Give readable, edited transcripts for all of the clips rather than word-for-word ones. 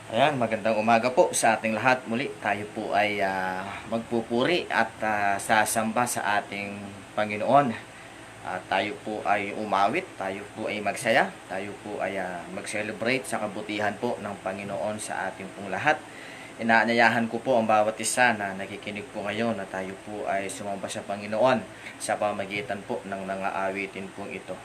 Ayan, magandang umaga po sa ating lahat. Muli tayo po ay magpupuri at sasamba sa ating Panginoon. Tayo po ay umawit, tayo po ay magsaya, tayo po ay mag-celebrate sa kabutihan po ng Panginoon sa ating pong lahat. Inaanyayahan ko po ang bawat isa na nakikinig po ngayon na tayo po ay sumamba sa Panginoon sa pamagitan po ng nangaawitin pong ito.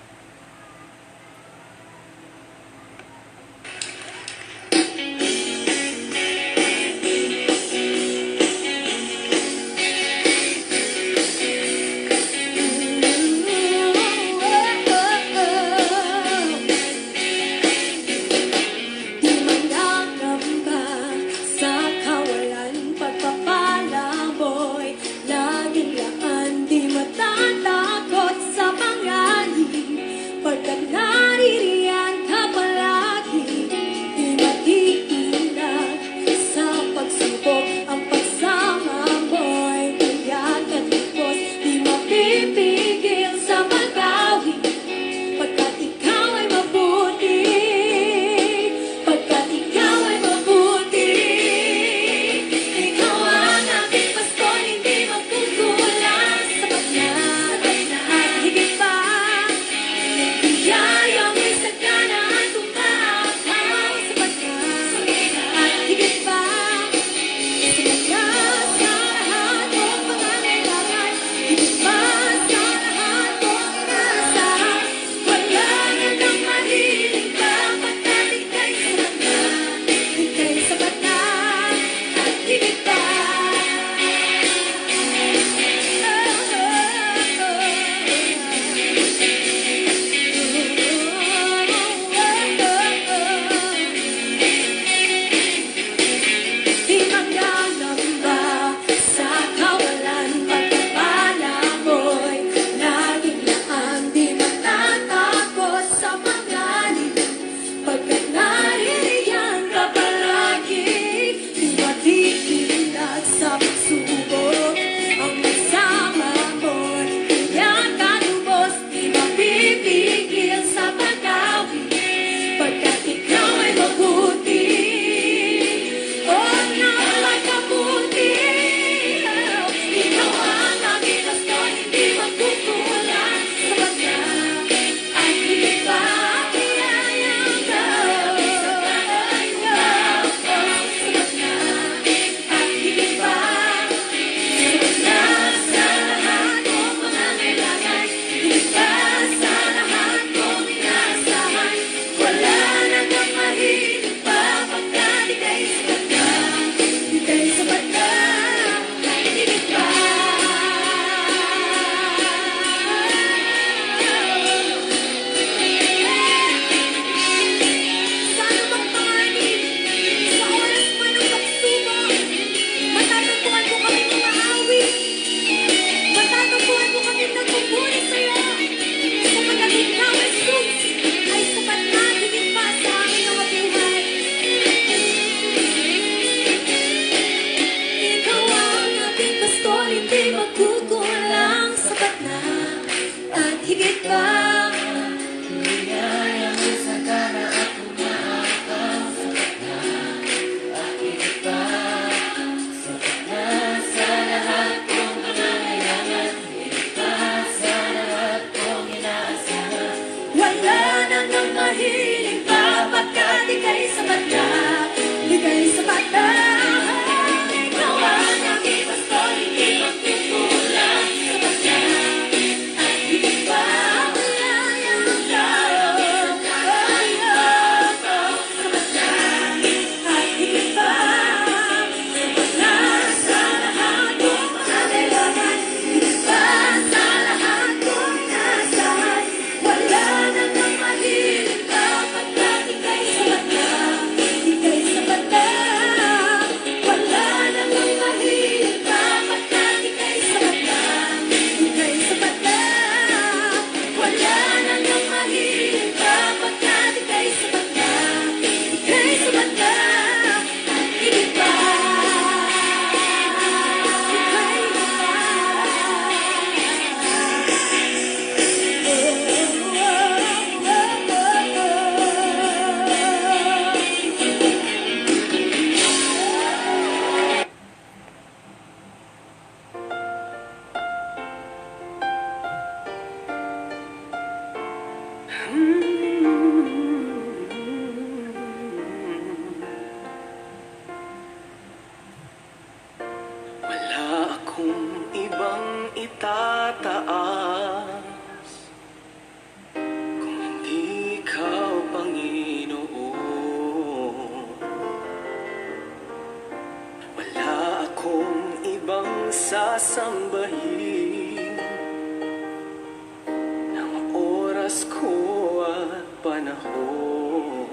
panahon,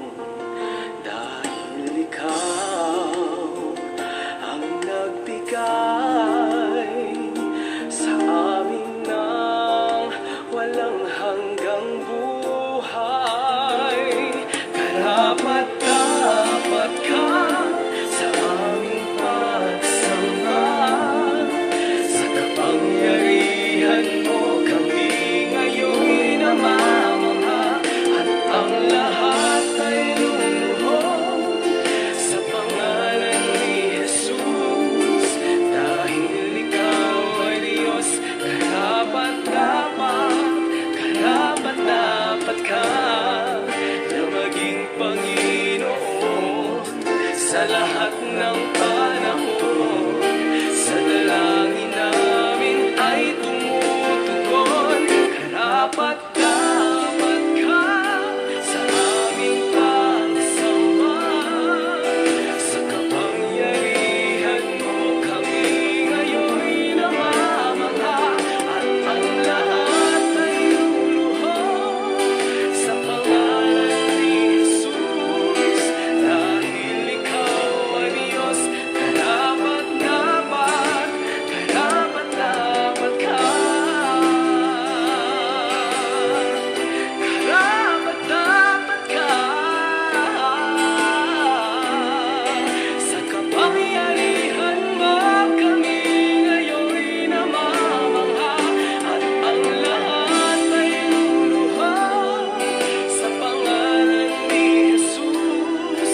dahil ikaw ang nagbigay sa amin ng walang hanggang buhay. Karapat-dapat ka sa aming pagsamba, sa kapangyarihan mo kami ngayon namamangha, at ang lahat ay luluhod sa pangalan ni Jesus. Dahil ikaw ay Diyos, karapat-dapat ka na maging Panginoon sa lahat ng panahon. Sa dalangin namin ay tumutugon. Karapat-dapat ka sa aming pagsamba, sa kapangyarihan mo kami ngayon'y namamangha, at ang lahat ay luluhod sa pangalan ni Jesus. Dahil ikaw ay Diyos, karapat-dapat ka. Karapat-dapat ka sa kapangyarihan mo kami ngayon'y namamangha, at ang lahat ay luluhod sa pangalan ni Jesus.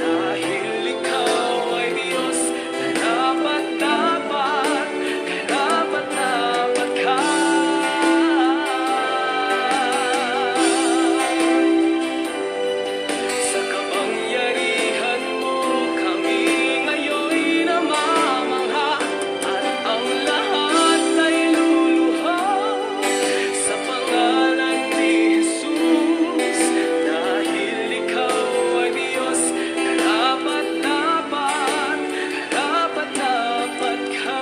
Dahil ikaw ay Diyos, karapat-dapat ka. Sa kapangyarihan mo kami ngayon'y namamangha, at ang lahat ay luluhod sa pangalan ni Jesus. Dahil ikaw ay Diyos, karapat-dapat ka.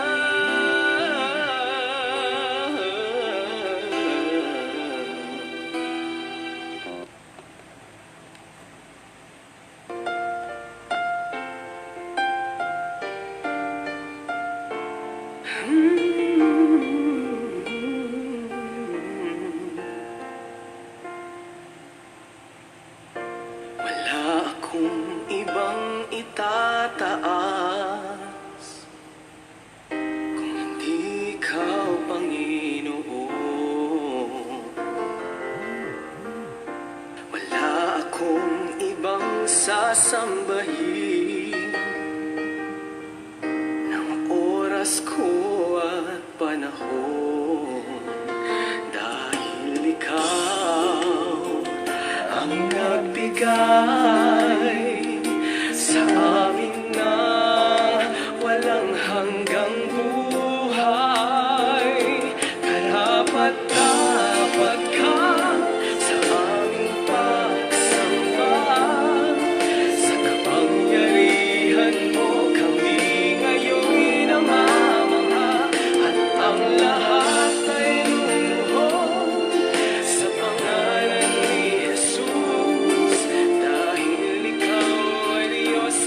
Wala akong ibang itataas kung hindi ikaw, Panginoon. Wala akong ibang sasambahin ng oras ko at panahon, dahil ikaw ang nagbigay sa amin ng walang hanggang buhay. Karapat-dapat ka sa aming pagsamba, sa kapangyarihan mo kami ngayon'y namamangha, at ang lahat ay luluhod sa pangalan ni Jesus. Dahil ikaw ay Diyos,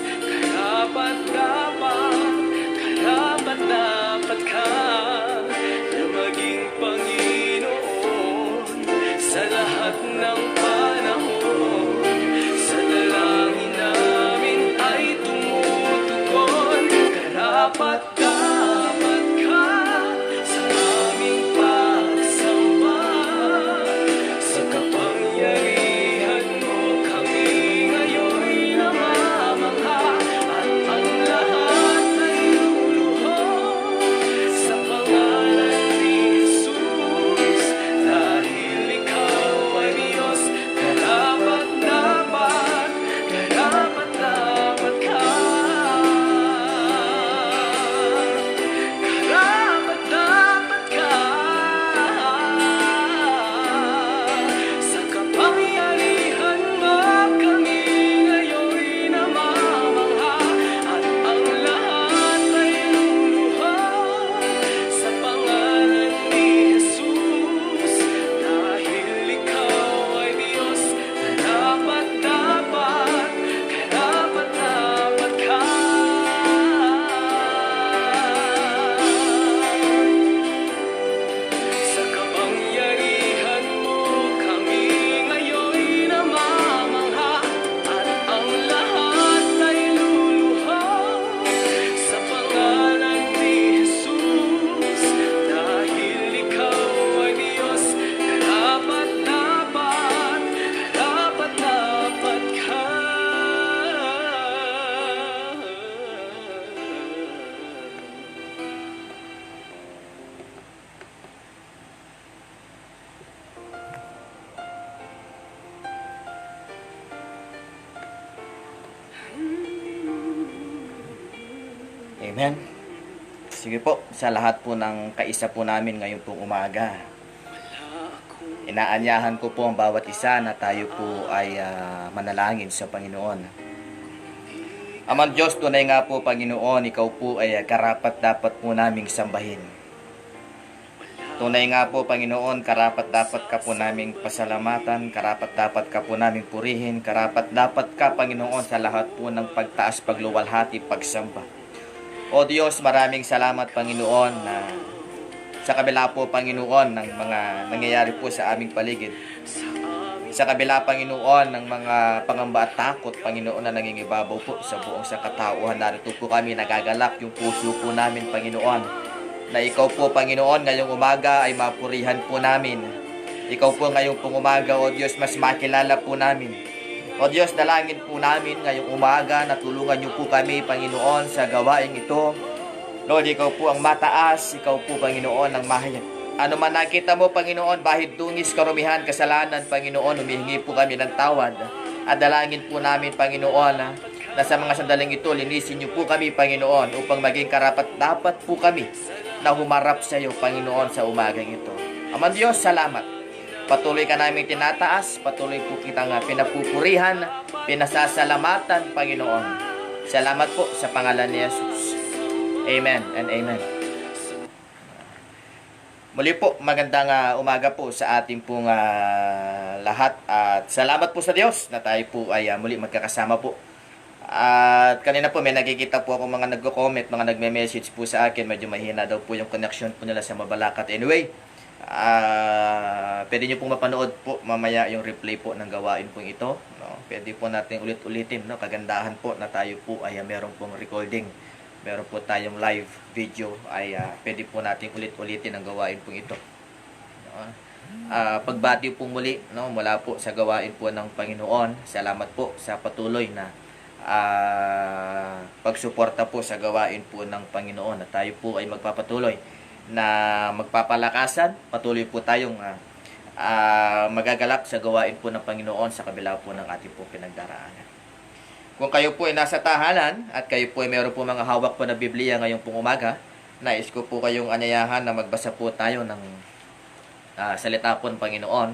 Amen. Sige po, sa lahat po ng kaisa po namin ngayon pong umaga, inaanyahan ko po ang bawat isa na tayo po ay manalangin sa Panginoon. Amang Diyos, tunay nga po Panginoon, ikaw po ay karapat dapat po naming sambahin. Tunay nga po Panginoon, karapat dapat ka po naming pasalamatan, karapat dapat ka po naming purihin, karapat dapat ka Panginoon sa lahat po ng pagtaas, pagluwalhati, pagsamba. O Diyos, maraming salamat Panginoon na sa kabila po Panginoon ng mga nangyayari po sa aming paligid. Sa kabila Panginoon ng mga pangamba at takot Panginoon na nangingibabaw po sa buong sakatauhan, narito po kami nagagalak yung puso po namin Panginoon, na ikaw po Panginoon ngayong umaga ay mapurihan po namin. Ikaw po ngayong pong umaga, O Diyos, mas makilala po namin. O Diyos, dalangin po namin ngayong umaga na tulungan niyo po kami Panginoon sa gawaing ito. Lord, ikaw po ang mataas, ikaw po Panginoon ang mahayag. Ano man nakita mo Panginoon, bahid dungis, karumihan, kasalanan Panginoon, humihingi po kami ng tawad. At dalangin po namin Panginoon na sa mga sandaling ito, linisin niyo po kami Panginoon upang maging karapat-dapat po kami na humarap sa iyo Panginoon sa umagang ito. Amang Diyos, salamat. Patuloy ka namin tinataas, patuloy po kitang pinapupurihan, pinasasalamatan Panginoon. Salamat po sa pangalan ni Jesus. Amen and amen. Muli po, magandang umaga po sa ating pong lahat at salamat po sa Diyos na tayo po ay muli magkakasama po. At kanina po may nakikita po ako mga nagko-comment, mga nagme-message po sa akin, medyo mahina daw po yung connection po nila sa Mabalacat. Anyway, pwede nyo pong mapanood po mamaya yung replay po ng gawain po ito. No? Pwede po natin ulit-ulitin, no? Kagandahan po na tayo po ay meron pong recording. Meron po tayong live video ay pwede po natin ulit-ulitin ang gawain po ito. No? Pagbati po muli, no, mula po sa gawain po ng Panginoon. Salamat po sa patuloy na pagsuporta po sa gawain po ng Panginoon. At tayo po ay magpapatuloy na magpapalakasan. Patuloy po tayong magagalak sa gawain po ng Panginoon sa kabila po ng ating po pinagdaraanan. Kung kayo po ay nasa tahanan at kayo po ay meron po mga hawak po na Biblia ngayong pong umaga, nais ko po kayong anyayahan na magbasa po tayo ng salita po ng Panginoon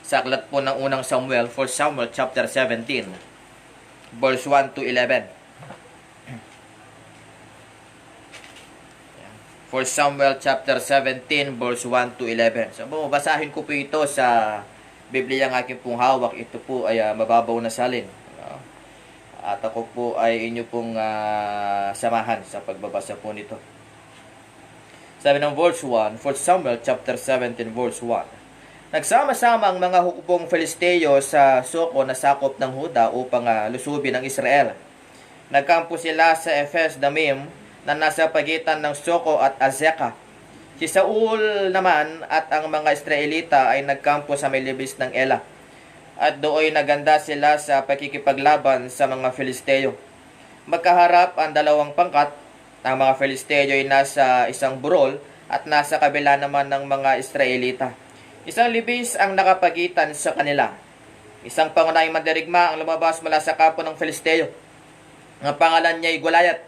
sa aklat po ng unang Samuel, 1 Samuel chapter 17, verse 1 to 11. 1 Samuel chapter 17, verse 1 to 11. So, basahin ko po ito sa Biblia ng aking pong hawak. Ito po ay mababaw na salin. At ako po ay inyo pong samahan sa pagbabasa po nito. Sabi ng verse 1, 1 Samuel chapter 17 verse 1. Nagsama-sama ang mga hukbong Filisteo sa Soko na sakop ng Huda upang lusubin ang Israel. Nagkampo sila sa Ephes Damim na nasa pagitan ng Soko at Azekah. Si Saul naman at ang mga Israelita ay nagkampo sa may libis ng Ela. At dooy naganda sila sa pakikipaglaban sa mga Filisteo. Magkaharap ang dalawang pangkat. Ang mga Filisteo ay nasa isang burol at nasa kabila naman ng mga Israelita. Isang libis ang nakapagitan sa kanila. Isang pangunahing mandirigma ang lumabas mula sa kampo ng Filisteo. Ang pangalan niya ay Goliath.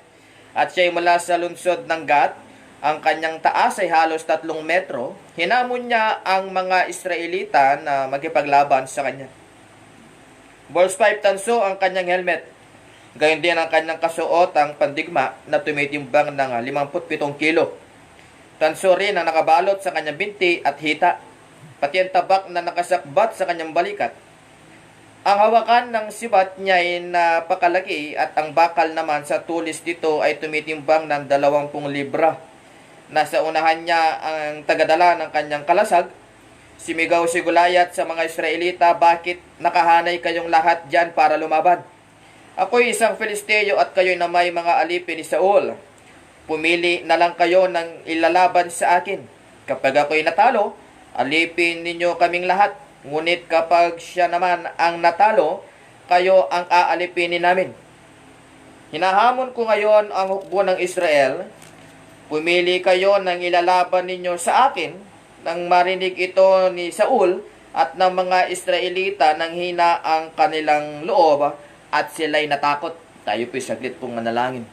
At siya ay mula sa lungsod ng Gat. Ang kanyang taas ay halos 3 metro. Hinamon niya ang mga Israelita na magkipaglaban sa kanya. Verse 5, tanso ang kanyang helmet. Gayon din ang kanyang kasuot ang pandigma na tumitimbang ng 57 kilo. Tanso rin ang nakabalot sa kanyang binti at hita, pati ang tabak na nakasakbat sa kanyang balikat. Ang hawakan ng sibat niya ay napakalaki at ang bakal naman sa tulis dito ay tumitimbang ng 20 libra. Nasa unahan niya ang tagadala ng kanyang kalasag. Simigaw si Goliath sa mga Israelita, bakit nakahanay kayong lahat dyan para lumaban? Ako'y isang Filisteo at kayo'y na may mga alipin ni Saul. Pumili na lang kayo ng ilalaban sa akin. Kapag ako'y natalo, alipin ninyo kaming lahat. Ngunit kapag siya naman ang natalo, kayo ang aalipinin namin. Hinahamon ko ngayon ang hukbo ng Israel. Pumili kayo ng ilalaban ninyo sa akin. Nang marinig ito ni Saul at ng mga Israelita, nang hina ang kanilang loob at sila'y natakot. Tayo po'y saglit pong manalangin.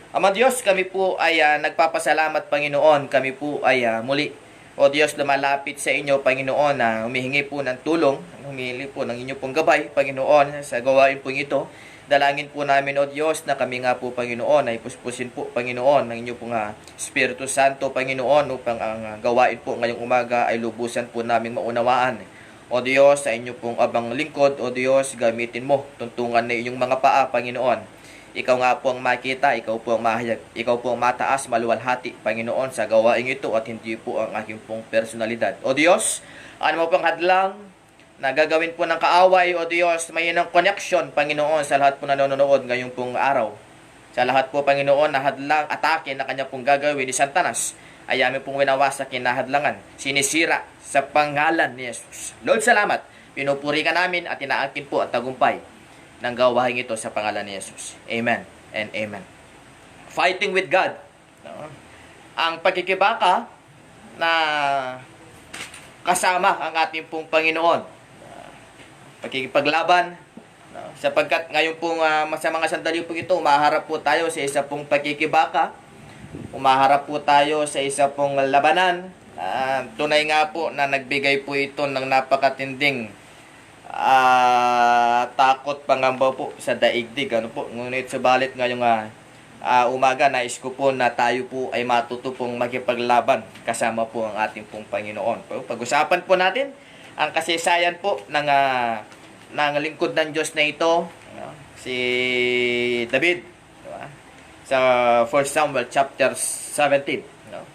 Ama Diyos, kami po ay nagpapasalamat, Panginoon. Kami po ay muli, O Diyos, lumalapit sa inyo, Panginoon, na humihingi po ng tulong, humihingi po ng inyo pong gabay, Panginoon, sa gawain po ito. Dalangin po namin, O Diyos, na kami nga po, Panginoon, ay puspusin po, Panginoon, ng inyo pong Espiritu Santo, Panginoon, upang ang gawain po ngayong umaga ay lubusan po namin maunawaan. O Diyos, sa inyo pong abang lingkod, O Diyos, gamitin mo, tuntungan na inyong mga paa, Panginoon. Ikaw nga po ang makita, ikaw po ang mahayag, ikaw po ang mataas, maluwalhati, Panginoon, sa gawain ito at hindi po ang aking pong personalidad. O Diyos, ano mo pang hadlang na gagawin po ng kaaway, O Diyos, may ng connection, Panginoon, sa lahat po na nanonood ngayong pong araw. Sa lahat po, Panginoon, na hadlang, atake na kanya pong gagawin ni Santanas, ay amin pong winawasak, kinahadlangan, sinisira sa pangalan ni Jesus. Lord, salamat. Pinupuri ka namin at inaangkin po ang tagumpay ng gawain ito sa pangalan ni Jesus. Amen and amen. Fighting with God. No? Ang pagkikibaka na kasama ang ating pong Panginoon. Pagkikipaglaban, no? Sapagkat ngayon pong sa mga sandali po ito, umaharap po tayo sa isa pong pagkikibaka, umaharap po tayo sa isa pong labanan. Tunay nga po na nagbigay po ito ng napakatinding takot, pangamba po sa daigdig. Ano po? Ngunit subalit ngayong umaga, nais ko po na tayo po ay matuto pong makipaglaban kasama po ang ating pong Panginoon. Pag-usapan po natin ang kasaysayan po ng lingkod ng Diyos na ito, si David, diba? Sa 1 Samuel chapter 17. No?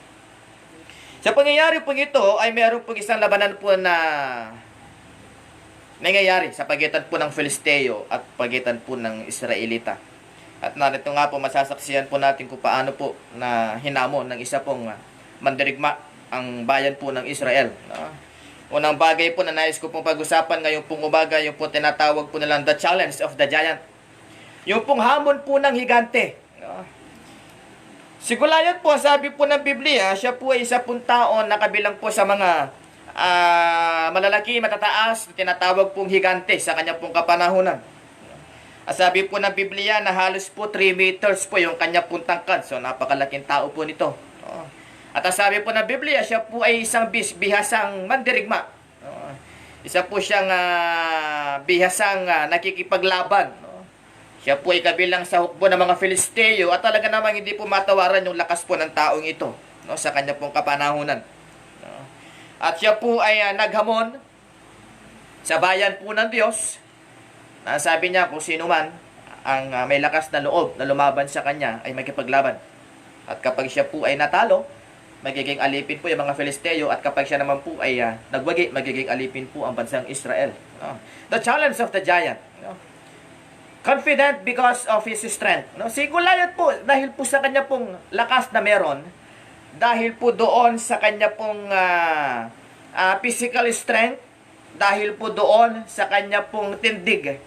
Sa pangyayari po ito ay meron po isang labanan po na nangyayari sa pagitan po ng Filisteo at pagitan po ng Israelita. At narito nga po masasaksihan po natin kung paano po na hinamo ng isa pong mandirigma ang bayan po ng Israel. No? Unang bagay po na nais ko pong pag-usapan ngayon pong umaga, yung po tinatawag po nilang the challenge of the giant. Yung pong hamon po ng higante. No? Si Goliath po, sabi po ng Biblia, siya po ay isa pong tao na kabilang po sa mga malalaki, matataas, tinatawag pong higante sa kanya pong kapanahunan. Sabi po ng Biblia na halos po 3 meters po yung kanya pong tangkad. So napakalaking tao po nito. At sabi po ng Biblia, siya po ay isang bihasang mandirigma. Isa po siyang bihasang nakikipaglaban. Siya po ay kabilang sa hukbo ng mga Filisteo at talaga namang hindi po matawaran yung lakas po ng taong ito, no, sa kanya pong kapanahunan. At siya po ay naghamon sa bayan po ng Diyos. Sabi niya kung sino man ang may lakas na loob na lumaban sa kanya ay makipaglaban. At kapag siya po ay natalo, magiging alipin po yung mga Filisteo, at kapag siya naman po ay nagwagi, magiging alipin po ang bansang Israel. The challenge of the giant. Confident because of his strength. Si Goliath po, dahil po sa kanya pong lakas na meron, dahil po doon sa kanya pong physical strength, dahil po doon sa kanya pong tindig,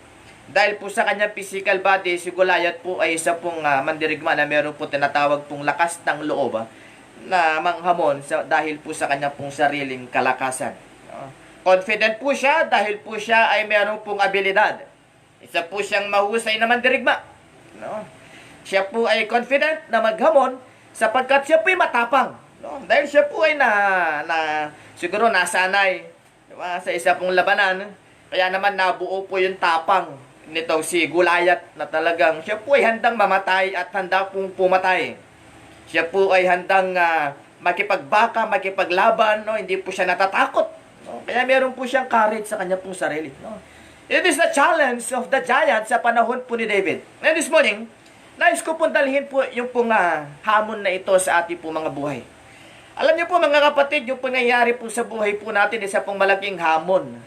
dahil po sa kanya physical body, si Goliath po ay isa pong mandirigma na meron po tinatawag pong lakas ng loob na manghamon dahil po sa kanya pong sariling kalakasan. Confident po siya dahil po siya ay meron pong abilidad. Isa po siyang mahusay na mandirigma. Siya po ay confident na maghamon sapagkat siya po ay matapang. Dahil siya po ay siguro nasanay, diba, sa isa pong labanan. Kaya naman nabuo po yung tapang nitong si Goliath na talagang siya po ay handang mamatay at handa pong pumatay. Siya po ay handang makipagbaka, makipaglaban, hindi po siya natatakot. Kaya meron po siyang courage sa kanya pong sarili. It is the challenge of the giant sa panahon po ni David. And this morning, nais ko pong dalhin po yung pong hamon na ito sa ating po mga buhay. Alam niyo po mga kapatid, yung pangyayari po sa buhay po natin, isa pong malaking hamon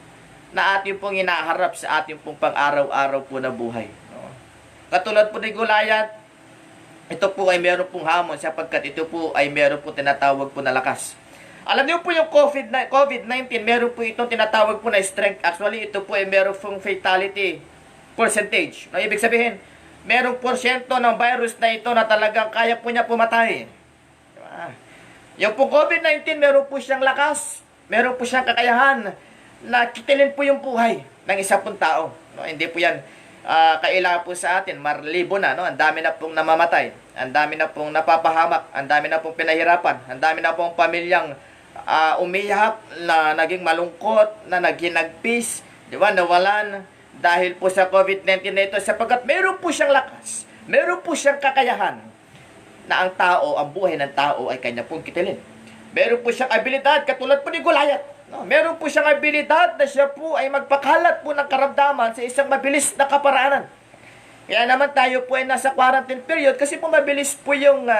na ating pong inaharap sa ating pong pang-araw-araw po na buhay. Katulad po ni Goliath, ito po ay meron pong hamon sapagkat ito po ay meron po tinatawag po na lakas. Alam niyo po yung COVID-19, meron po itong tinatawag po na strength. Actually, ito po ay meron pong fatality percentage. Ibig sabihin, merong porsyento ng virus na ito na talagang kaya po niya pumatay. Diba? Yung po COVID-19, meron po siyang lakas, meron po siyang kakayahan na kitilin po yung buhay ng isa pong tao. Hindi po yan kailangan po sa atin, marlibo na, no? Ang dami na pong namamatay, ang dami na pong napapahamak, ang dami na pong pinahirapan, ang dami na pong pamilyang umiyak, na naging malungkot, na naghinagpis, di ba, nawalan dahil po sa COVID-19 na ito, sapagkat meron po siyang lakas, meron po siyang kakayahan na ang tao, ang buhay ng tao ay kanya pong kitilin. Meron po siyang abilidad, katulad po ni Goliath. No? Meron po siyang abilidad na siya po ay magpakalat po ng karamdaman sa isang mabilis na kaparaanan. Kaya naman tayo po ay nasa quarantine period kasi po mabilis po yung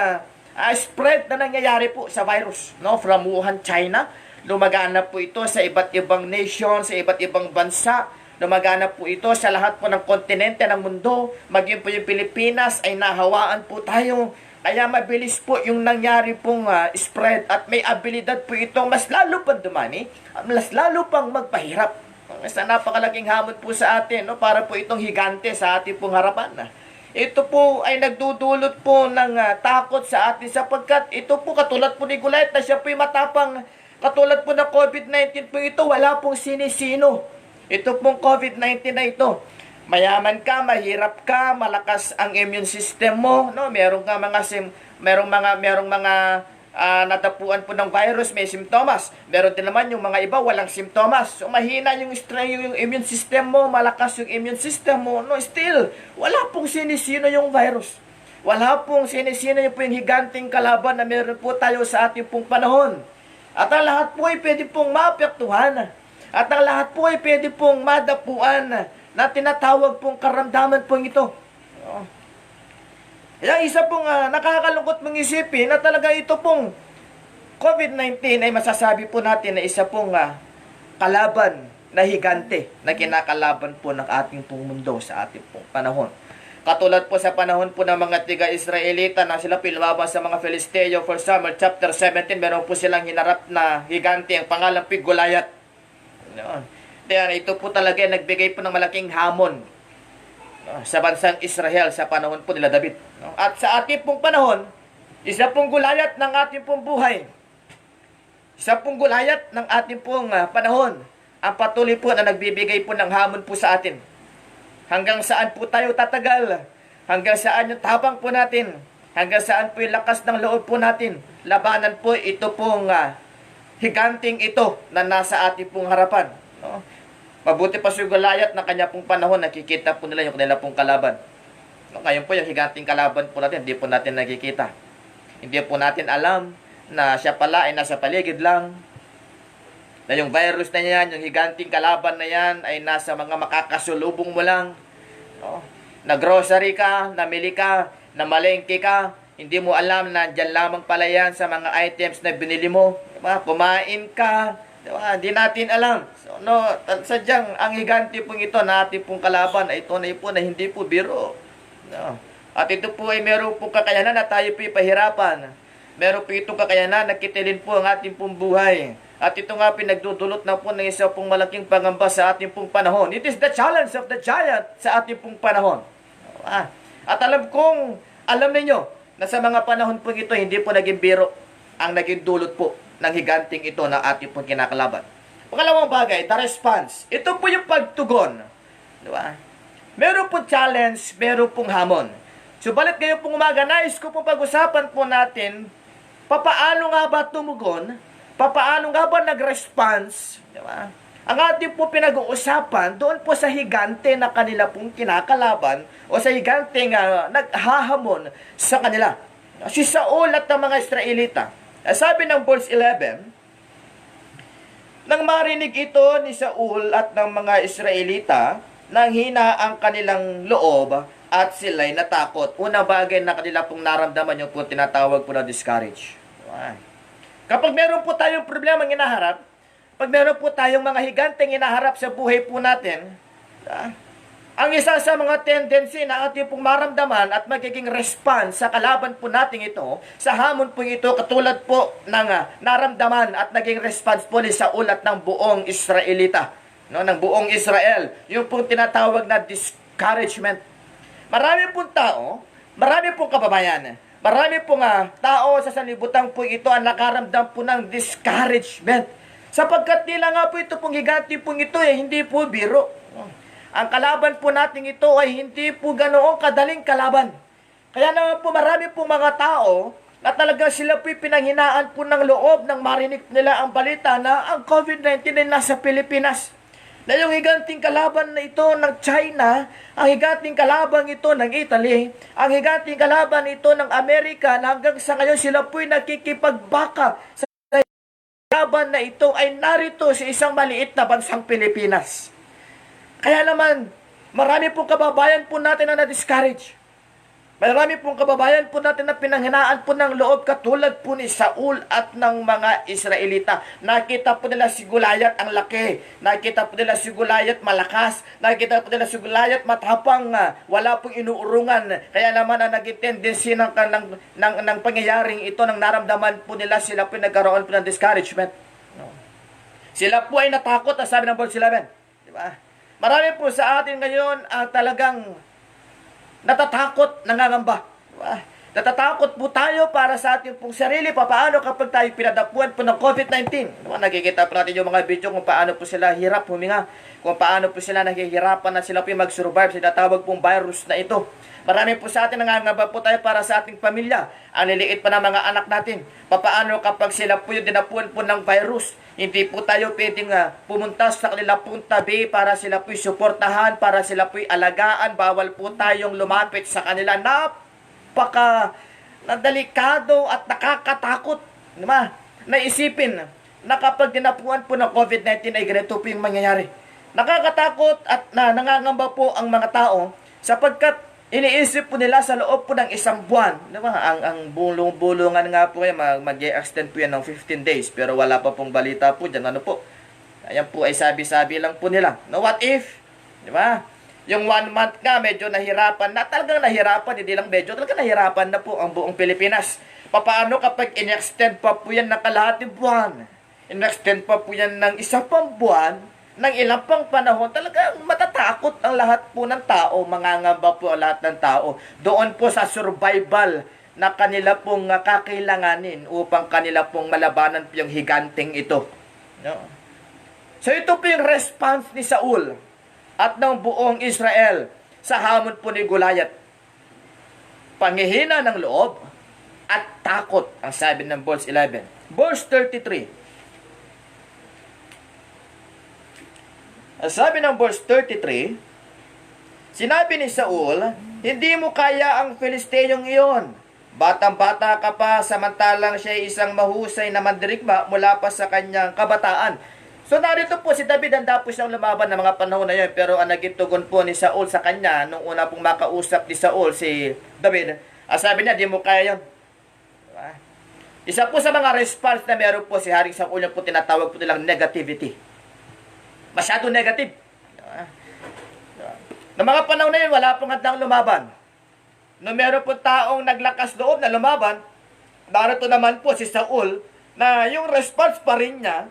spread na nangyayari po sa virus. No? From Wuhan, China, lumagana po ito sa iba't ibang nation, sa iba't ibang bansa. Lumagana po ito sa lahat po ng kontinente ng mundo. Maging po yung Pilipinas ay nahawaan po tayo. Kaya mabilis po yung nangyari pong spread at may abilidad po itong mas lalo pang dumani at mas lalo pang magpahirap. Sa napakalaking hamon po sa atin, no, para po itong higante sa ating pong harapan. Ito po ay nagdudulot po ng takot sa atin sapagkat ito po katulad po ni Goliath na siya po ay matapang, katulad po ng COVID-19 po ito, wala pong sinisino. Ito pong COVID-19 na ito. Mayaman ka, mahirap ka, malakas ang immune system mo, no? Merong mga natapuan po ng virus, may simptomas. Meron din naman yung mga iba walang simptomas. So mahina yung immune system mo, malakas yung immune system mo, no? Still, wala pong sinisino yung virus. Wala pong sinisino yung higanting kalaban na meron po tayo sa ating pong panahon. At ang lahat po ay pwede pong maapektuhan. At ang lahat po ay pwede pong madapuan na tinatawag pong karamdaman pong ito. Yung isa pong nakakalungkot mong isipin na talaga ito pong COVID-19 ay masasabi po natin na isa pong kalaban na higante na kinakalaban po ng ating pong mundo sa ating pong panahon. Katulad po sa panahon po ng mga tiga-Israelita na sila pilabas sa mga Filisteo, 1 Samuel chapter 17, meron po silang hinarap na higante, ang pangalan po Goliath. Kaya ito po talaga nagbigay po ng malaking hamon sa bansang Israel sa panahon po nila David. At sa ating pong panahon, isa pong Goliath ng ating pong buhay. Isa pong Goliath ng ating pong panahon. Ang patuloy po na nagbibigay po ng hamon po sa atin. Hanggang saan po tayo tatagal? Hanggang saan yung tapang po natin? Hanggang saan po yung lakas ng loob po natin? Labanan po ito pong higanting ito na nasa ating pong harapan. No? Mabuti pa si Goliath na kanya pong panahon, nakikita po nila yung kanila pong kalaban. No? Ngayon po yung higanting kalaban po natin, hindi po natin nakikita. Hindi po natin alam na siya pala ay nasa paligid lang. Na yung virus na yan, yung higanting kalaban na yan ay nasa mga makakasulubong mo lang. No? Na grocery ka, namili ka, namalengke ka, hindi mo alam na dyan lamang pala yan sa mga items na binili mo. Diba? Kumain ka, diba? Hindi natin alam. So, no, sadyang ang higante pong ito na ating pong kalaban ay tunay po na hindi po biro. No? At ito po ay meron pong kakayanan na tayo po pahirapan. Meron po itong kakayanan na kitilin po ang ating pong buhay. At ito nga pinagdudulot na po ng isa pong malaking pangamba sa ating pong panahon. It is the challenge of the giant sa ating pong panahon. At alam ninyo na sa mga panahon po ito, hindi po naging biro ang naging dulot po ng higanting ito na ating pong kinakalaban. Pangalawang bagay, the response. Ito po yung pagtugon. Diba? Meron po challenge, meron pong hamon. Subalit ngayon pong umaga, nais ko pong pag-usapan po natin, papaano nga ba tumugon? Papaano nga ba nag-response? Diba? Ang ating po pinag-uusapan, doon po sa higante na kanila pong kinakalaban, o sa higante nga naghahamon sa kanila. Si Saul at ng mga Israelita. Sabi ng verse 11, nang marinig ito ni Saul at ng mga Israelita, nang hina ang kanilang loob at sila'y natakot. Unang bagay na kanila pong naramdaman yung po tinatawag po na discourage. Kapag meron po tayong problema ng inaharap, pag meron po tayong mga higanteng inaharap sa buhay po natin, ang isa sa mga tendency na ating pong maramdaman at magiging response sa kalaban po natin ito, sa hamon po ito, katulad po ng naramdaman at naging response po ni Saul at ng buong Israelita, no, ng buong Israel, yung pong tinatawag na discouragement. Marami pong tao, marami pong kababayan, marami pong tao sa sanlibutan po ito ang nakaramdam po ng discouragement. Sapagkat nila nga po ito pong higanti pong ito hindi po biro. Ang kalaban po natin ito ay hindi po ganoong kadaling kalaban. Kaya naman po marami po mga tao na talaga sila po'y pinanghinaan po ng loob nang marinig nila ang balita na ang COVID-19 ay nasa Pilipinas. Na yung higanting kalaban na ito ng China, ang higanting kalaban ito ng Italy, ang higanting kalaban ito ng Amerika, na hanggang sa ngayon sila po'y nakikipagbaka sa laban na ito ay narito sa isang maliit na bansang Pilipinas. Kaya naman, marami pong kababayan po natin na na-discourage. Marami pong kababayan po natin na pinanghinaan po ng loob katulad po ni Saul at ng mga Israelita. Nakita po nila si Goliath ang laki. Nakita po nila si Goliath malakas. Nakita po nila si Goliath matapang. Wala pong inuurungan. Kaya naman ang naging tendency ng pangyayaring ito, nang naramdaman po nila, sila po nagkaroon po ng discouragement. Sila po ay natakot, ang sabi ng verse 11. Diba? Marami po sa atin ngayon ang talagang natatakot, nangangamba. Diba? Natatakot po tayo para sa ating pong sarili. Paano kapag tayo pinadapuan po ng COVID-19? Diba? Nakikita po natin yung mga video kung paano po sila hirap huminga. Kung paano po sila naghihirapan na sila po mag-survive sa tinatawag pong virus na ito. Marami po sa atin nangangamba po tayo para sa ating pamilya. Ang liliit pa ng mga anak natin. Paano kapag sila po yung dinapuan po ng virus? Hindi po tayo pwedeng pumunta sa kanila pong tabi para sila po'y suportahan, para sila po'y alagaan. Bawal po tayong lumapit sa kanila. Napaka delikado at nakakatakot. Diba? Naisipin na kapag dinapuan po ng COVID-19 ay ganito po yung mangyayari. Nakakatakot at nangangamba po ang mga tao sapagkat iniisip po nila sa loob po ng isang buwan. Diba? Ang bulong-bulungan nga po ay mag-extend po yan ng 15 days. Pero wala pa pong balita po dyan. Ano po? Ayan po ay sabi-sabi lang po nila. No, what if? Diba? Yung 1 month nga, medyo nahirapan na. Talagang nahirapan. Hindi lang medyo. Talagang nahirapan na po ang buong Pilipinas. Paano kapag in-extend pa po yan ng kalahating buwan? In-extend pa po yan ng isa pang buwan? Ng ilang pang panahon, talagang matatakot ang lahat po ng tao, mangangamba po ang lahat ng tao doon po sa survival na kanila pong kakailanganin upang kanila pong malabanan po yung higanting ito. No? So ito po yung response ni Saul at ng buong Israel sa hamon po ni Goliath. Panghihina ng loob at takot, ang sabi ng verse 11. Verse 33. Sabi ng verse 33, sinabi ni Saul, hindi mo kaya ang Filisteyong iyon. Batang-bata ka pa, samantalang siya ay isang mahusay na mandirigma mula pa sa kanyang kabataan. So narito po si David, handa po siyang lumaban ng mga panahon na yun. Pero ang naging tugon po ni Saul sa kanya, nung una pong makausap ni Saul si David, sabi niya, di mo kaya yun. Diba? Isa po sa mga response na meron po si Haring Saul, yung po tinatawag po nilang negativity. Masyado negative. Noong mga panahon na yun, wala pong handang lumaban. Noong meron po taong naglakas loob na lumaban, narito naman po si Saul, na yung response pa rin niya,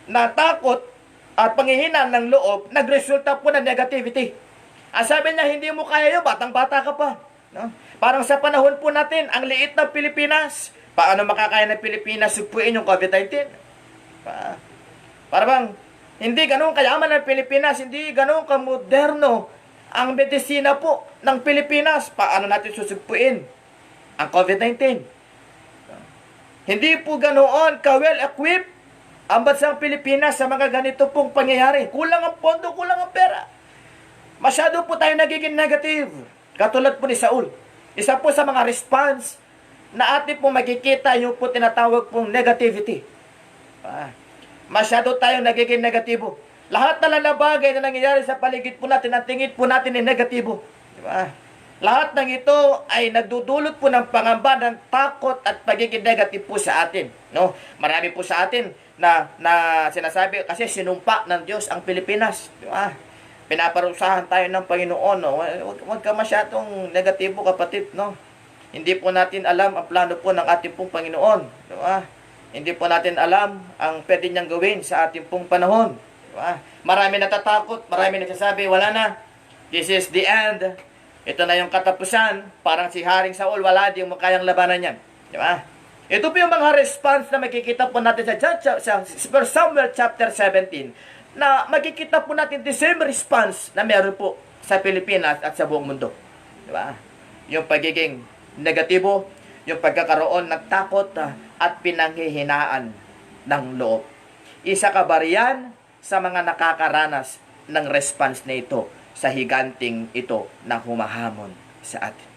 na takot at panghihina ng loob, nagresulta po ng negativity. Ang sabi niya, hindi mo kaya yun, batang-bata ka pa. No? Parang sa panahon po natin, ang liit ng Pilipinas, paano makakaya ng Pilipinas sugpuin yung COVID-19? Para bang, hindi ganun kayaman ng Pilipinas, hindi ganun kamoderno ang medisina po ng Pilipinas. Paano natin susugpuin ang COVID-19? Hindi po ganoon ka-well-equipped ang bansang Pilipinas sa mga ganito pong pangyayari. Kulang ang pondo, kulang ang pera. Masyado po tayo nagiging negative. Katulad po ni Saul. Isa po sa mga response na atin pong makikita yung po tinatawag pong negativity. Masyado tayong nagiging negatibo. Lahat na lalabagay na nangyayari sa paligid po natin, ang tingin po natin ay negatibo. Diba? Lahat ng ito ay nagdudulot po ng pangamba, ng takot at pagiging negative po sa atin. No? Marami po sa atin na sinasabi, kasi sinumpa ng Diyos ang Pilipinas. Diba? Pinaparusahan tayo ng Panginoon. No? Huwag ka masyadong negatibo, kapatid. No? Hindi po natin alam ang plano po ng ating pong Panginoon. Diba? Hindi po natin alam ang pwede niyang gawin sa ating pong panahon. Diba? Marami natatakot, marami nagsasabi, wala na. This is the end. Ito na yung katapusan. Parang si Haring Saul, wala, di mo kayang labanan yan. Diba? Ito po yung mga response na makikita po natin sa 1 Samuel chapter 17. na makikita po natin the same response na meron po sa Pilipinas at sa buong mundo. Di ba? Yung pagiging negatibo, yung pagkakaroon ng takot at pinanghihinaan ng loob. Isa ka ba riyan sa mga nakakaranas ng response na ito sa higanting ito na humahamon sa atin?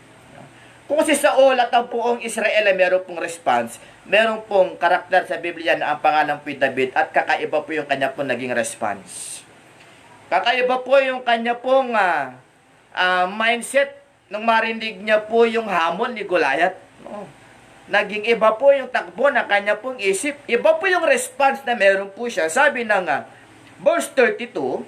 Kung si Saul at ang buong Israel ay meron pong response, meron pong karakter sa Biblia na ang pangalan po David at kakaiba po yung kanya pong naging response. Kakaiba po yung kanya pong mindset nung marinig niya po yung hamon ni Goliath. No? Naging iba po yung takbo ng kanya pong isip. Iba po yung response na meron po siya. Sabi ng verse 32,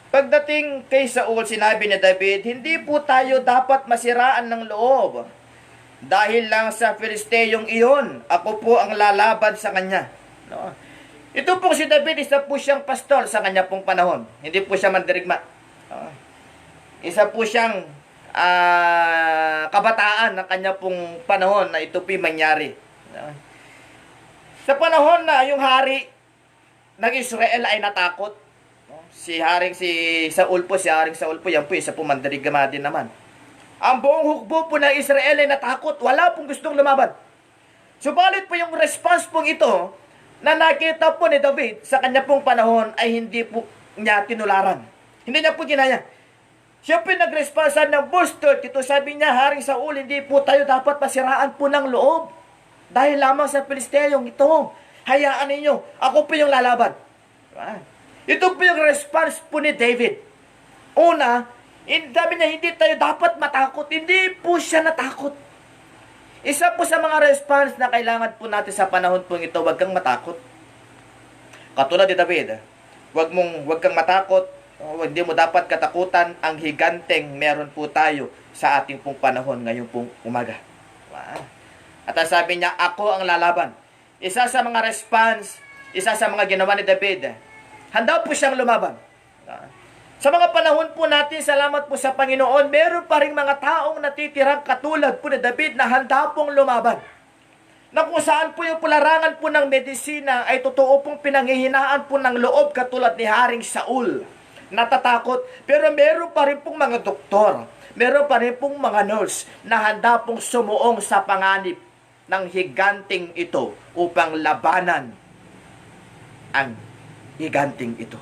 pagdating kay Saul, sinabi ni David, hindi po tayo dapat masiraan ng loob. Dahil lang sa Filisteyong iyon, ako po ang lalaban sa kanya. No? Ito po si David, isa po siyang pastor sa kanya pong panahon. Hindi po siya mandirigma. No? Isa po siyang kabataan ng kanya pong panahon na ito po mangyari. No? Sa panahon na yung hari ng Israel ay natakot, si Saul po, yan po, isa po mandirigma din naman. Ang buong hukbo po ng Israel ay natakot, wala pong gustong lumaban. Subalit po yung response pong ito, na nakita po ni David sa kanya pong panahon ay hindi po niya tinularan. Hindi niya po ginaya. Siya po nag-responsan ng verse 32, sabi niya, Haring Saul, hindi po tayo dapat masiraan po ng loob. Dahil lamang sa Filisteyong ito, hayaan ninyo, ako po yung lalaban. Ito po yung response po ni David. Una, sabi niya, hindi tayo dapat matakot. Hindi po siya natakot. Isa po sa mga response na kailangan po natin sa panahon po ito, huwag kang matakot. Katulad ni David, huwag kang matakot. Hindi mo dapat katakutan ang higanteng meron po tayo sa ating pong panahon ngayon pong umaga. At sabi niya, ako ang lalaban. Isa sa mga response, isa sa mga ginawa ni David, handa po siyang lumaban. Sa mga panahon po natin, salamat po sa Panginoon, meron pa rin mga taong natitirang katulad po ni David na handa pong lumaban. Na kung saan po yung pularangan po ng medisina ay totoo pong pinanghihinaan po ng loob katulad ni Haring Saul. Natatakot, pero meron pa rin pong mga doktor, meron pa rin pong mga nurse na handa pong sumuong sa panganib ng higanting ito upang labanan ang higanting ito.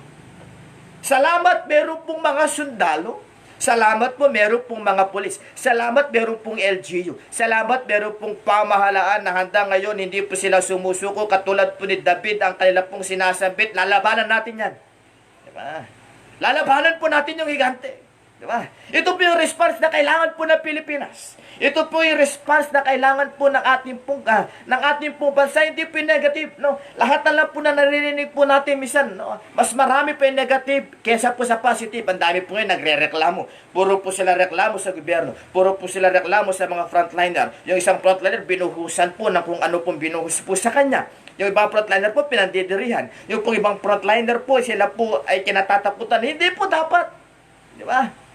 Salamat meron pong mga sundalo. Salamat po meron pong mga pulis. Salamat meron pong LGU. Salamat meron pong pamahalaan na handa ngayon hindi po sila sumusuko katulad po ni David ang kanila pong sinasabit. Lalabanan natin yan. Diba? Lalabanan po natin yung higante. Diba? Ito po yung response na kailangan po ng Pilipinas. Ito po yung response na kailangan po ng ating pong bansa. Hindi po yung negative. No? Lahat na lang po na naririnig po natin minsan. No? Mas marami po yung negative kesa po sa positive. Ang dami po ngayon nagre-reklamo. Puro po sila reklamo sa gobyerno. Puro po sila reklamo sa mga frontliner. Yung isang frontliner, binuhusan po ng kung ano pong binuhus po sa kanya. Yung ibang frontliner po, pinandidirihan. Yung pong ibang frontliner po, sila po ay kinatatakutan. Hindi po dapat. Di ba?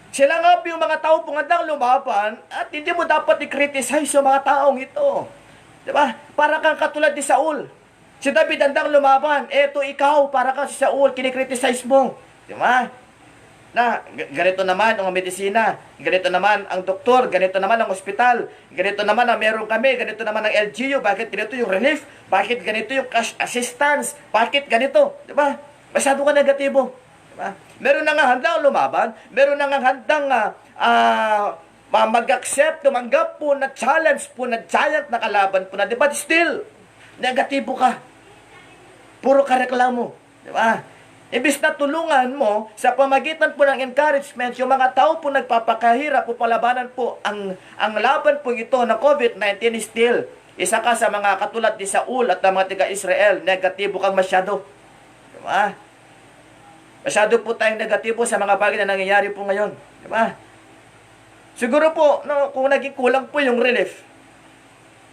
Sila nga po yung mga tao pong handang lumaban at hindi mo dapat i-criticize yung mga taong ito. Diba? Para kang katulad ni Saul. Si David handang lumaban. Eto ikaw, para kang si Saul, kinikriticize mo. Diba? Na, ganito naman ang medisina, ganito naman ang doktor, ganito naman ang ospital, ganito naman ang meron kami, ganito naman ang LGU, bakit ganito yung relief, bakit ganito yung cash assistance, bakit ganito. Diba? Masyado ka negatibo. Meron na nga handang lumaban, meron na nga handang mag-accept, tumanggap po na challenge po na giant na kalaban po na, but still, negatibo ka. Puro ka reklamo. Diba? Ibis na tulungan mo sa pamagitan po ng encouragement, yung mga tao po nagpapakahirap po palabanan po ang laban po ito na COVID-19 still. Isa ka sa mga katulad ni Saul at ng mga taga-Israel, negatibo kang masyado. Diba? Masyado po tayong negatibo sa mga bagay na nangyayari po ngayon. Diba? Siguro po, no, kung naging kulang po yung relief.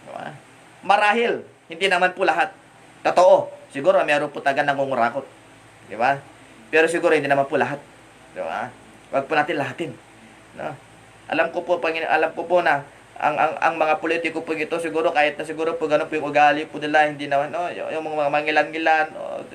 Diba? Marahil, hindi naman po lahat. Totoo, siguro meron po taga nangungurakot. Diba? Pero siguro hindi naman po lahat. Diba? Wag po natin lahatin. No? Alam ko po na ang mga politiko po ito siguro kahit na siguro po ganun po yung ugali po nila, hindi naman yung mga mangilan-ngilan,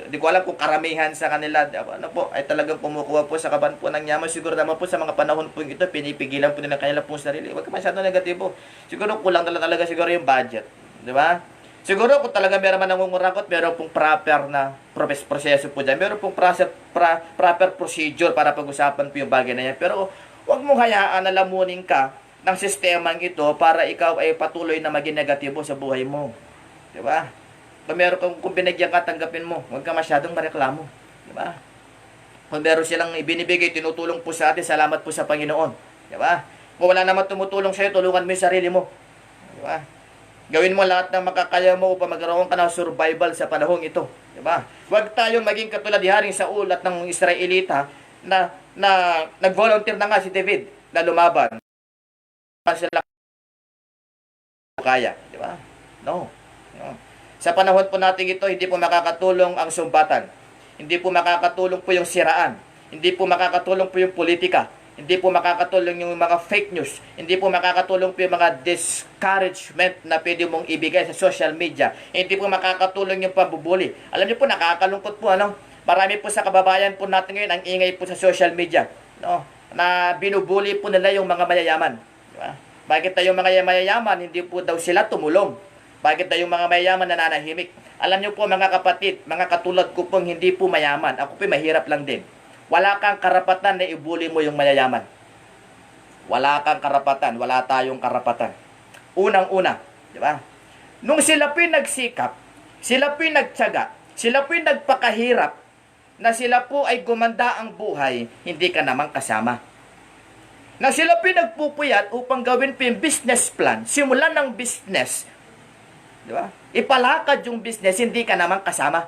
di ko alam kung karamihan sa kanila ano po ay talagang kumukuha po sa kaban po ng yaman. Siguro naman po sa mga panahon po ito pinipigilan po nila kanila po sarili. Wag ka masyado negatibo. Siguro kulang talaga siguro yung budget, di ba? Siguro kung talaga meron man nangungurakot, meron pong proper na proseso po dyan. Meron pong proper procedure para pag-usapan po yung bagay na yan. Pero huwag mong hayaan na lamunin ka ng sistemang ito para ikaw ay patuloy na maging negatibo sa buhay mo. Di ba? Kung binigyan ka, tanggapin mo. Huwag ka masyadong mareklamo. Di ba? Kung meron silang ibinibigay, tinutulong po sa atin, salamat po sa Panginoon. Di ba? Kung wala naman tumutulong sa'yo, tulungan mo yung sarili mo. Di ba? Gawin mo lahat ng makakaya mo upang magkaroon ka ng survival sa panahong ito. Di ba? Huwag tayong maging katulad ni Haring Saul at ng Israelita na nag-volunteer na nga si David na lumaban. Sila kaya, di ba? No. Sa panahon po natin ito, hindi po makakatulong ang sumbatan. Hindi po makakatulong po yung siraan. Hindi po makakatulong po yung politika. Hindi po makakatulong yung mga fake news. Hindi po makakatulong po yung mga discouragement na pwede mong ibigay sa social media. Hindi po makakatulong yung pambubuli. Alam niyo po, nakakalungkot po, ano? Marami po sa kababayan po natin ngayon ang ingay po sa social media. No? Na binubuli po nila yung mga mayayaman. Diba? Bakit tayong mga mayayaman, hindi po daw sila tumulong? Bakit tayong mga mayayaman nananahimik? Alam niyo po mga kapatid, mga katulad ko pong hindi po mayaman, ako po mahirap lang din. Wala kang karapatan na ibuli mo yung mayayaman. Wala kang karapatan, wala tayong karapatan. Unang-una, di ba? Nung sila po nagsikap, sila po nagtiyaga, sila po nagpakahirap, na sila po ay gumanda ang buhay, hindi ka naman kasama. Na sila pinagpupuyat upang gawin po yung business plan, simulan ng business, di ba? Ipalakad yung business, hindi ka naman kasama.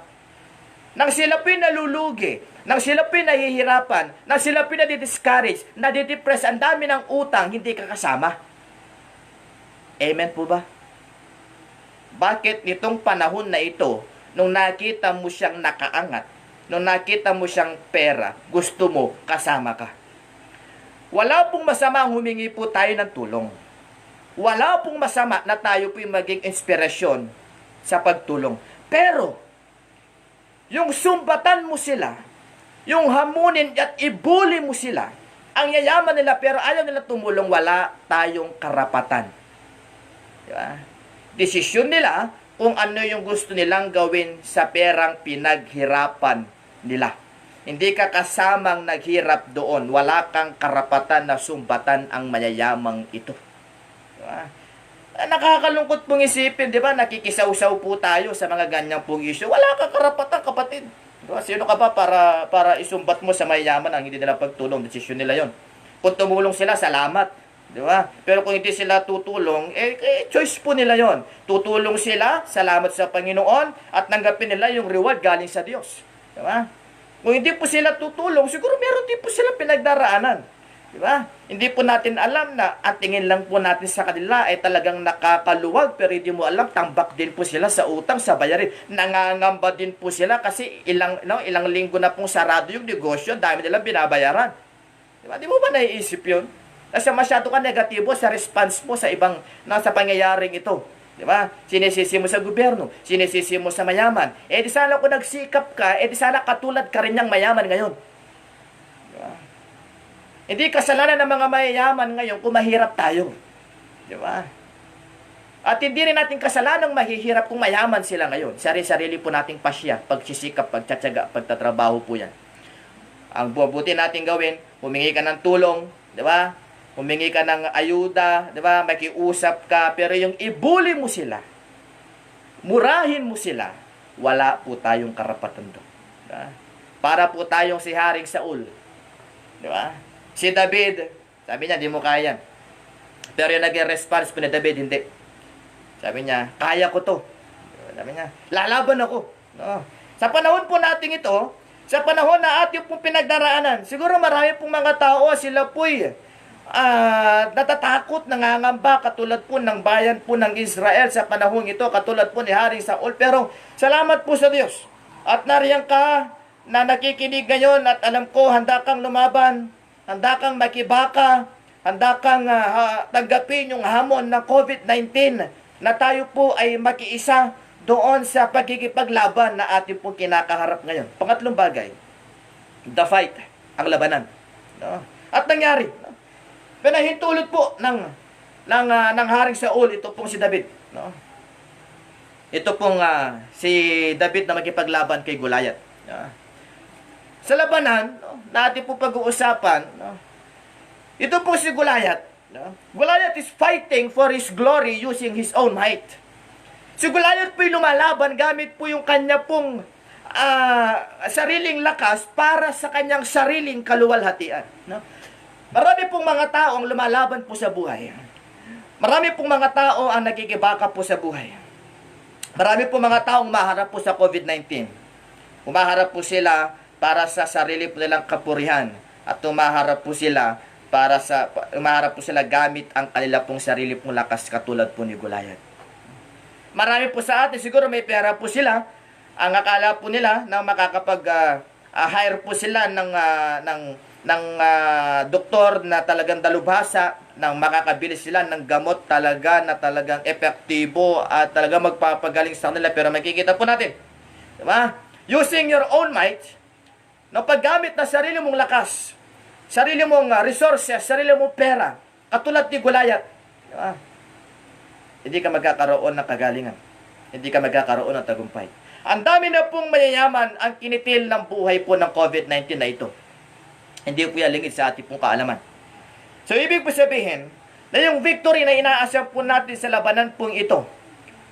Nang sila pinalulugi, nang sila pinahihirapan, nang sila pinadidiscourage, nadidepress, ang dami ng utang, hindi ka kasama. Amen po ba? Bakit nitong panahon na ito, nung nakita mo siyang nakaangat, nung nakita mo siyang pera, gusto mo, kasama ka? Wala pong masama ang humingi po tayo ng tulong. Wala pong masama na tayo po yung maging inspirasyon sa pagtulong. Pero, yung sumbatan mo sila, yung hamunin at ibuli mo sila, ang yayaman nila pero ayaw nila tumulong, wala tayong karapatan. Diba? Desisyon nila kung ano yung gusto nilang gawin sa perang pinaghirapan nila. Hindi ka kasamang naghirap doon. Wala kang karapatan na sumbatan ang mayayamang ito. Diba? Nakakalungkot pong isipin, di ba? Nakikisaw-saw po tayo sa mga ganyang pong issue. Wala kang karapatan, kapatid. Diba? Sino ka ba para isumbat mo sa mayayaman ang hindi nila pagtulong? Desisyon nila yon. Kung tumulong sila, salamat. Di ba? Pero kung hindi sila tutulong, choice po nila yon. Tutulong sila, salamat sa Panginoon, at nanggapin nila yung reward galing sa Diyos. Di ba? Kung hindi po sila tutulong, siguro meron din po sila pinagdaraanan. Di ba? Hindi po natin alam na ang tingin lang po natin sa kanila ay talagang nakakaluwag, pero hindi mo alam, tambak din po sila sa utang, sa bayarin. Nangangamba din po sila kasi ilang linggo na pong sarado yung negosyo, dami nilang binabayaran. Di ba? Di mo ba naiisip yun? Kasi masyado ka negatibo sa response mo sa ibang nasa pangyayaring ito. Di ba? Sinisisi mo sa gobyerno, sinisisi mo sa mayaman. Di sana kung nagsikap ka, di sana katulad ka rin niyang mayaman ngayon. Di ba? Hindi kasalanan ng mga mayayaman ngayon kung mahirap tayo. Di ba? At hindi rin natin kasalanan mahihirap kung mayaman sila ngayon. Sarili-sarili po nating pasya, pagsisikap, pagtsatsaga, pagtatrabaho po yan. Ang bubuti natin gawin, humingi ka ng tulong, di ba? Humingi ka ng ayuda, di ba? Makiusap ka, pero yung ibuli mo sila, murahin mo sila, wala po tayong karapatan doon. Diba? Para po tayong si Haring Saul. Di ba? Si David, sabi niya, di mo kaya. Pero yung naging response po ni David, hindi. Sabi niya, kaya ko to. Sabi niya, lalaban ako. No? Sa panahon po natin ito, sa panahon na ating pong pinagdaraanan, siguro marami pong mga tao, sila po'y natatakot, nangangamba, katulad po ng bayan po ng Israel sa panahong ito, katulad po ni Haring Saul. Pero salamat po sa Diyos. At nariyan ka na nakikinig ngayon at alam ko handa kang lumaban. handa kang makibaka, handa kang tanggapin yung hamon ng COVID-19 na tayo po ay makiisa doon sa pagkikipaglaban na ating pong kinakaharap ngayon. Pangatlong bagay, the fight, ang labanan. No? At nangyari, no? Pinahintulot po ng Haring Saul, ito pong si David. No? Ito pong si David na makipaglaban kay Goliath. No? Sa labanan, no, natin po pag-uusapan, no, ito po si Goliath. No? Goliath is fighting for his glory using his own might. Si Goliath po yung lumalaban gamit po yung kanya pong sariling lakas para sa kanyang sariling kaluwalhatian. No? Marami pong mga tao ang lumalaban po sa buhay. Marami pong mga tao ang nagkikibaka po sa buhay. Marami pong mga taong maharap po sa COVID-19. Umaharap po sila para sa sarili po nilang kapurihan at umaharap po sila gamit ang kanila pong sarili pong lakas katulad po ni Goliath. Marami po sa atin siguro may pera po sila, ang akala po nila na makakapag-hire po sila ng doktor na talagang dalubhasa, nang makakabili sila ng gamot talaga na talagang epektibo at talaga magpapagaling sa kanila. Pero makikita po natin, diba? Using your own might, no, paggamit na sarili mong lakas, sarili mong resources, sarili mong pera, katulad ni Goliath, diba? Hindi ka magkakaroon ng kagalingan. Hindi ka magkakaroon ng tagumpay. Ang dami na pong mayayaman ang kinitil ng buhay po ng COVID-19 na ito. Hindi po yan lingid sa ating pong kaalaman. So, ibig po sabihin, na yung victory na inaasam po natin sa labanan pong ito,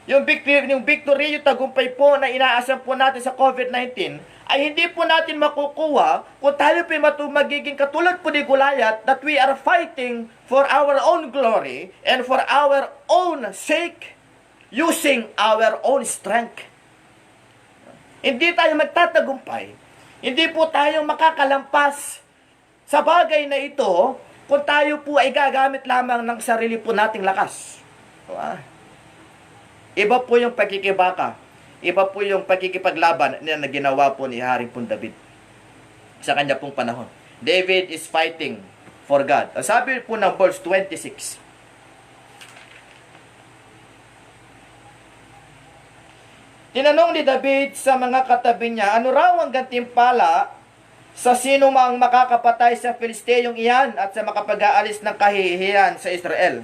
yung victory, yung tagumpay po na inaasam po natin sa COVID-19, ay hindi po natin makukuha kung tayo po magiging katulad po ni Goliath, that we are fighting for our own glory and for our own sake, using our own strength. Hindi tayo magtatagumpay, hindi po tayo makakalampas sa bagay na ito kung tayo po ay gagamit lamang ng sarili po nating lakas. Iba po yung pagkikibaka. Iba po yung pagkikipaglaban na ginawa po ni Haring pong David sa kanya pong panahon. David is fighting for God. Sabi po ng verse 26. Tinanong ni David sa mga katabi niya, ano raw ang gantimpala sa sino mang makakapatay sa Filisteyong iyan at sa makapag-aalis ng kahihiyan sa Israel?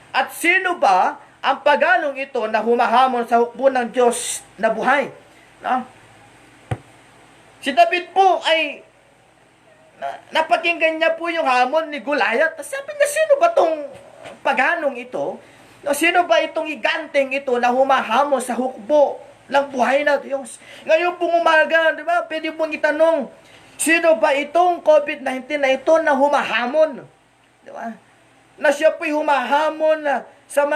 At sino ba ang paganong ito na humahamon sa hukbo ng Diyos na buhay? No? Si David po ay napakinggan niya po yung hamon ni Goliath. Sabi niya, sino ba itong paganong ito? No, sino ba itong higanteng ito na humahamon sa hukbo ng buhay na Diyos? Ngayon pong umaga, di ba, pwede pong itanong, sino ba itong COVID-19 na ito na humahamon? Di ba? Na siya po'y humahamon sa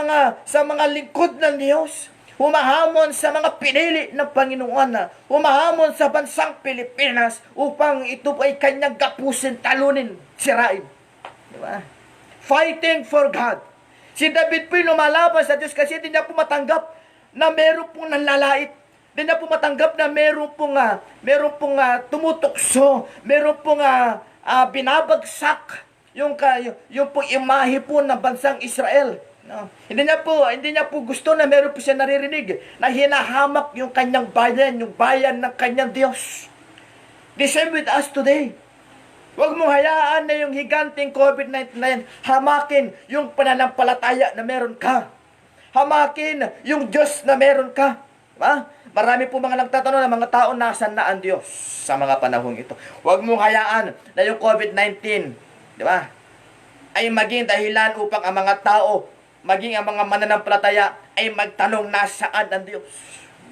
mga lingkod ng Diyos. Humahamon sa mga pinili ng Panginoon. Humahamon sa bansang Pilipinas upang ito po ay kanyang gapusin, talunin, sirain. Di ba? Fighting for God. Si David po'y lumalaban sa Diyos kasi hindi niya po matanggap na meron pong nanlalait. Hindi niya po matanggap na meron pong tumutukso, meron pong binabagsak yung pong imahe po ng bansang Israel. No? Hindi niya po gusto na meron po siya naririnig na hinahamak yung kanyang bayan, yung bayan ng kanyang Diyos. The same with us today. Huwag mong hayaan na yung higanting COVID-19 na yan hamakin yung pananampalataya na meron ka. Hamakin yung Diyos na meron ka. Diba? Marami po mga nagtatanong ng mga tao, nasan na ang Diyos sa mga panahong ito. Huwag mong hayaan na yung COVID-19, di ba, ay maging dahilan upang ang mga tao, maging ang mga mananampalataya ay magtanong nasaan ang Diyos.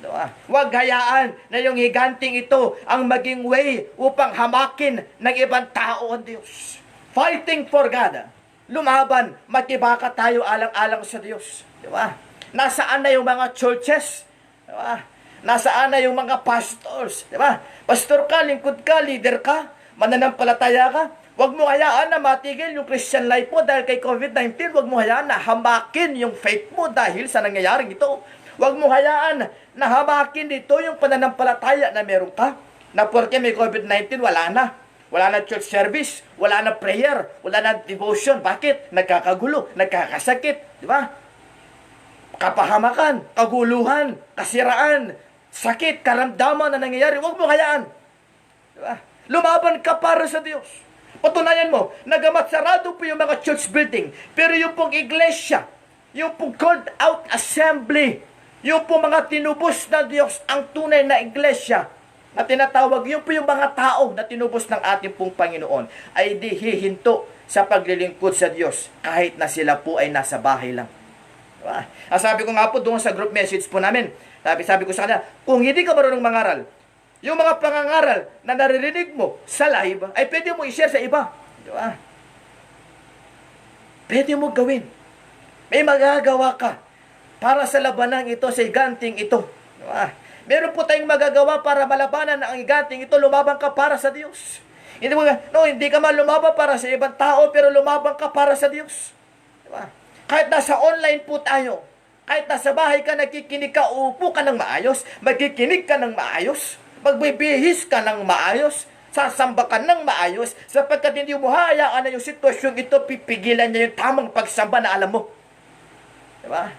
Diba? Huwag hayaan na yung higanting ito ang maging way upang hamakin ng ibang tao ang Diyos. Fighting for God. Lumaban, makibaka tayo alang-alang sa Diyos. Diba? Nasaan na yung mga churches? Diba? Nasaan na yung mga pastors? Diba? Pastor ka, lingkod ka, leader ka, mananampalataya ka. Huwag mo hayaan na matigil yung Christian life mo dahil kay COVID-19. Huwag mo hayaan na hamakin yung faith mo dahil sa nangyayaring ito. Huwag mo hayaan na hamakin dito yung pananampalataya na meron ka. Na porque may COVID-19, wala na. Wala na church service, wala na prayer, wala na devotion. Bakit? Nagkakagulo, nagkakasakit, di ba? Kapahamakan, kaguluhan, kasiraan, sakit, karamdaman na nangyayari. Huwag mo hayaan. Di ba? Lumaban ka para sa Diyos. Patunayan mo, nagamat sarado po yung mga church building, pero yung pong iglesia, yung pong called out assembly, yung pong mga tinubos na Diyos, ang tunay na iglesia, na tinatawag, yun po yung mga tao na tinubos ng ating pong Panginoon, ay di hihinto sa paglilingkod sa Diyos, kahit na sila po ay nasa bahay lang. Diba? Sabi ko nga po doon sa group message po namin, sabi ko sa kanila, kung hindi ka marunong mangaral, yung mga pangangaral na naririnig mo sa live, ay pwede mo i-share sa iba. Diba? Pwede mo gawin. May magagawa ka para sa labanang ito, sa higanting ito. Diba? Meron po tayong magagawa para malabanan ang higanting ito. Lumabang ka para sa Diyos. Hindi ka man lumabang para sa ibang tao, pero lumabang ka para sa Diyos. Diba? Kahit nasa online po tayo, kahit nasa bahay ka, nagkikinig ka, upo ka ng maayos, magkikinig ka ng maayos, magbibihis ka ng maayos, sasamba ka ng maayos, sapagkat hindi mo hayaan na yung sitwasyon ito, pipigilan niya yung tamang pagsamba na alam mo. Diba?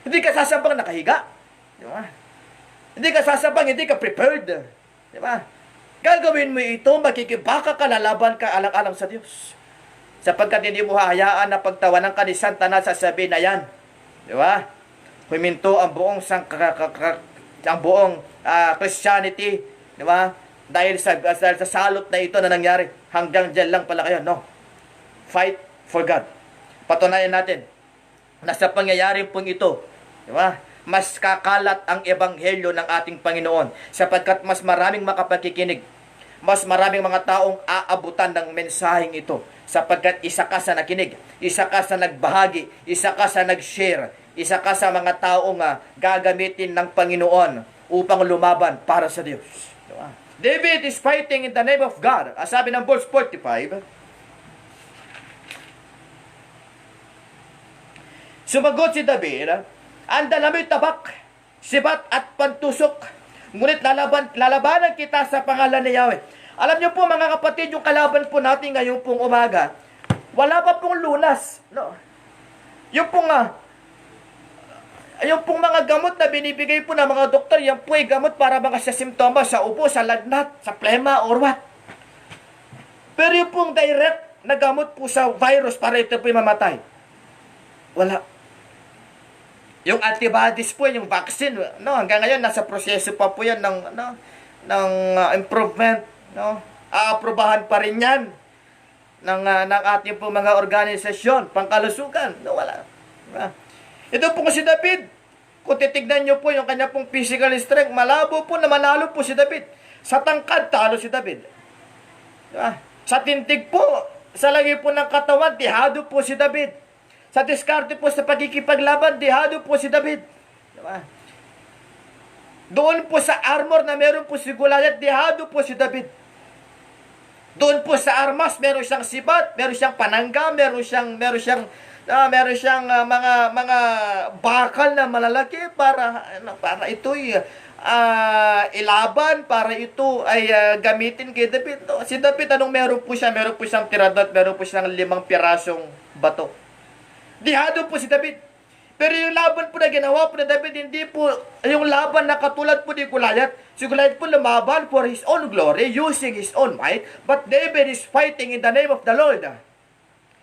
Hindi ka sasambang nakahiga. Diba? Hindi ka sasabang, hindi ka prepared. Diba? Gagawin mo ito, makikibaka ka, lalaban ka alang-alang sa Diyos. Sapagkat hindi mo hahayaan na pagtawanan ka ni Satanas, sasabihin na yan. Diba? Huminto ang buong Christianity. Diba? Dahil sa salot na ito na nangyari. Hanggang dyan lang pala kayo. No. Fight for God. Patunayan natin na sa pangyayari pong ito, diba? Mas kakalat ang ebanghelyo ng ating Panginoon sapagkat mas maraming makapagkikinig, mas maraming mga taong aabutan ng mensaheng ito sapagkat isa ka sa nakinig, isa ka sa nagbahagi, isa ka sa nag-share, isa ka sa mga taong gagamitin ng Panginoon upang lumaban para sa Diyos. Diba? David is fighting in the name of God. Sabi ng verse 45, sumagot si David, anda namin tabak, sibat at pantusok, ngunit lalabanan kita sa pangalan ni Yahweh. Alam niyo po mga kapatid, yung kalaban po natin ngayong pong umaga, wala pa pong lunas. No? Yung pong mga gamot na binibigay po ng mga doktor, yan po ay gamot para mga sa simptomas, sa ubo, sa lagnat, sa plema, or what. Pero yung pong direct na gamot po sa virus para ito po mamatay, wala. Yung antibodies po, yung vaccine, no, hanggang ngayon nasa proseso pa po 'yan ng improvement, no. Aaprobahan pa rin 'yan ng ating po mga organisasyon, pangkalusugan. No, wala. Diba? Ito po si David. Kung titignan niyo po yung kanya pong physical strength, malabo po na manalo po si David. Sa tangkad, talo si David. Diba? Sa tindig po, sa lagi po ng katawan, tihado po si David. Sa diskarte po sa pagkikipaglaban, dihado po si David. Diba? Doon po sa armor na meron po si Goliath, dihado po si David. Doon po sa armas, meron siyang sibat, meron siyang panangga, meron siyang mga bakal na malalaki para ito'y ilaban, para ito ay gamitin kay David. No? Si David, anong meron po siya? Meron po siyang tiradot, meron po siyang 5 pirasong bato. Dihado po si David. Pero yung laban po na ginawa po na David, hindi po yung laban na katulad po ni Goliath. Si Goliath po lumaban for his own glory, using his own might. But David is fighting in the name of the Lord.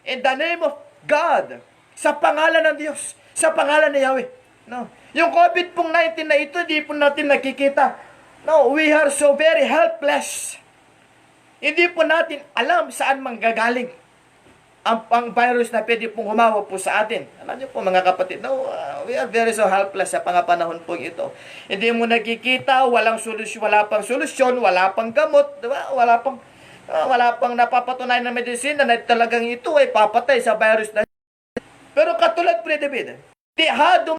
In the name of God. Sa pangalan ng Diyos. Sa pangalan ni Yahweh. No. Yung COVID pong 19 na ito, hindi po natin nakikita. No, we are so very helpless. Hindi po natin alam saan manggagaling ang virus na pwede pong humawa po sa atin. Alam niyo po mga kapatid, no, we are very so helpless sa pangapanahon po ito. Hindi mo nakikita, walang solusyon, wala pang solusyon, wala pang gamot, diba? Wala pang napapatunayan ng medisina na talagang ito ay papatay sa virus na. Pero katulad po ni David, dihado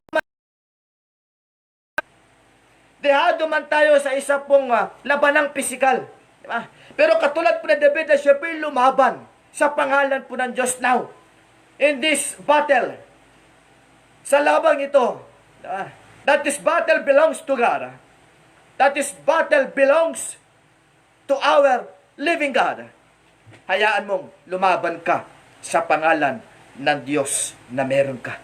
man tayo sa isa pong labanang pisikal. Diba? Pero katulad po ni David na siya po lumaban sa pangalan po ng Diyos now. In this battle. Sa labang ito. That this battle belongs to God. That this battle belongs to our living God, hayaan mong lumaban ka sa pangalan ng Diyos na meron ka.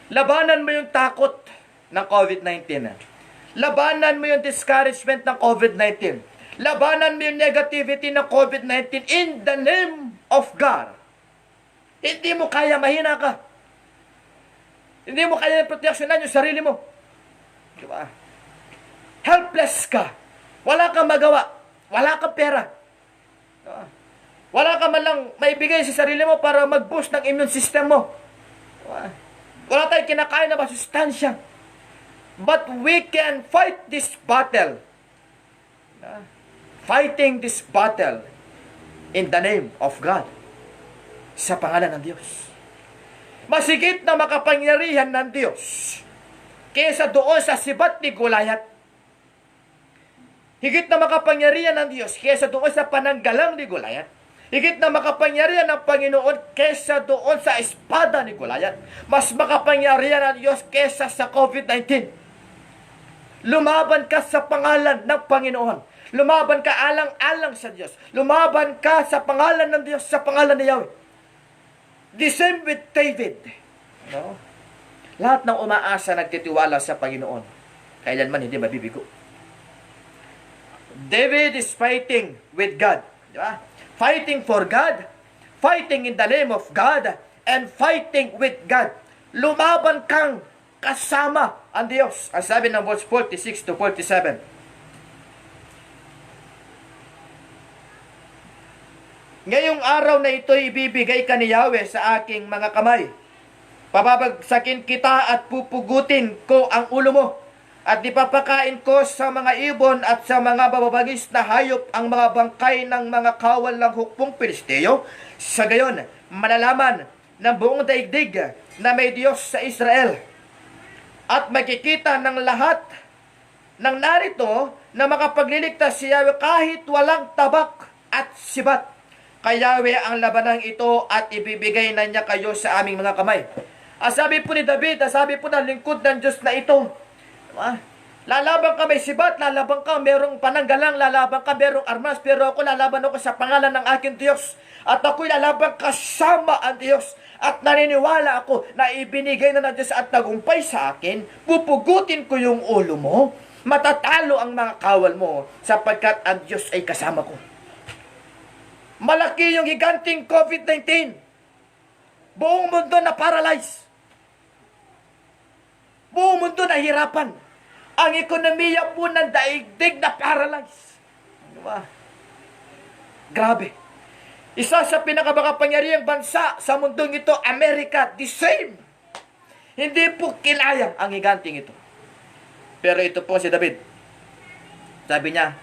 Labanan mo yung takot ng COVID-19. Labanan mo yung discouragement ng COVID-19. Labanan mo yung negativity ng COVID-19 in the name of God. Hindi mo kaya, mahina ka. Hindi mo kaya proteksyonan yung sarili mo. Diba? Helpless ka. Wala kang magawa. Wala kang pera. Diba? Wala ka man lang maibigay sa sarili mo para mag-boost ng immune system mo. Diba? Wala tayong kinakain na masustansya. But we can fight this battle. Diba? Fighting this battle in the name of God. Sa pangalan ng Diyos. Masigit na makapangyarihan ng Diyos kaysa doon sa sibat ni Goliath. Higit na makapangyarihan ng Diyos kaysa doon sa pananggalang ni Goliath. Higit na makapangyarihan ng Panginoon kaysa doon sa espada ni Goliath. Mas makapangyarihan ng Diyos kaysa sa COVID-19. Lumaban ka sa pangalan ng Panginoon. Lumaban ka alang-alang sa Diyos. Lumaban ka sa pangalan ng Diyos, sa pangalan ni Yahweh. The same with David. No? Lahat ng umaasa nagtitiwala sa Panginoon, kailanman hindi mabibigo. David is fighting with God. Di ba? Fighting for God, fighting in the name of God, and fighting with God. Lumaban kang kasama ang Diyos. Ang sabi ng verse 46 to 47. Ngayong araw na ito ibibigay ka ni Yahweh sa aking mga kamay. Papabagsakin kita at pupugutin ko ang ulo mo. At ipapakain ko sa mga ibon at sa mga bababagis na hayop ang mga bangkay ng mga kawal ng hukbong Pilisteo. Sa gayon, malalaman ng buong daigdig na may Diyos sa Israel. At makikita ng lahat ng narito na makapagliligtas si Yahweh kahit walang tabak at sibat. Kay Yahweh ang labanang ito at ibibigay na niya kayo sa aming mga kamay. Sabi po ni David, sabi po ng lingkod ng Diyos na ito, lalaban ka may sibat, lalaban ka merong pananggalang, lalaban ka merong armas, pero ako lalaban ako sa pangalan ng aking Diyos. At ako'y lalaban kasama ang Diyos. At naniniwala ako na ibinigay na ng Diyos at tagumpay sa akin, pupugutin ko yung ulo mo, matatalo ang mga kawal mo, sapagkat ang Diyos ay kasama ko. Malaki yung higanting COVID-19. Buong mundo na paralyze. Buong mundo na hirapan. Ang ekonomiya po ng daigdig na paralyze. Diba? Grabe. Isa sa pinakamakapangyarihang bansa sa mundong ito, Amerika, the same. Hindi po kinaya ang higanting ito. Pero ito po si David. Sabi niya,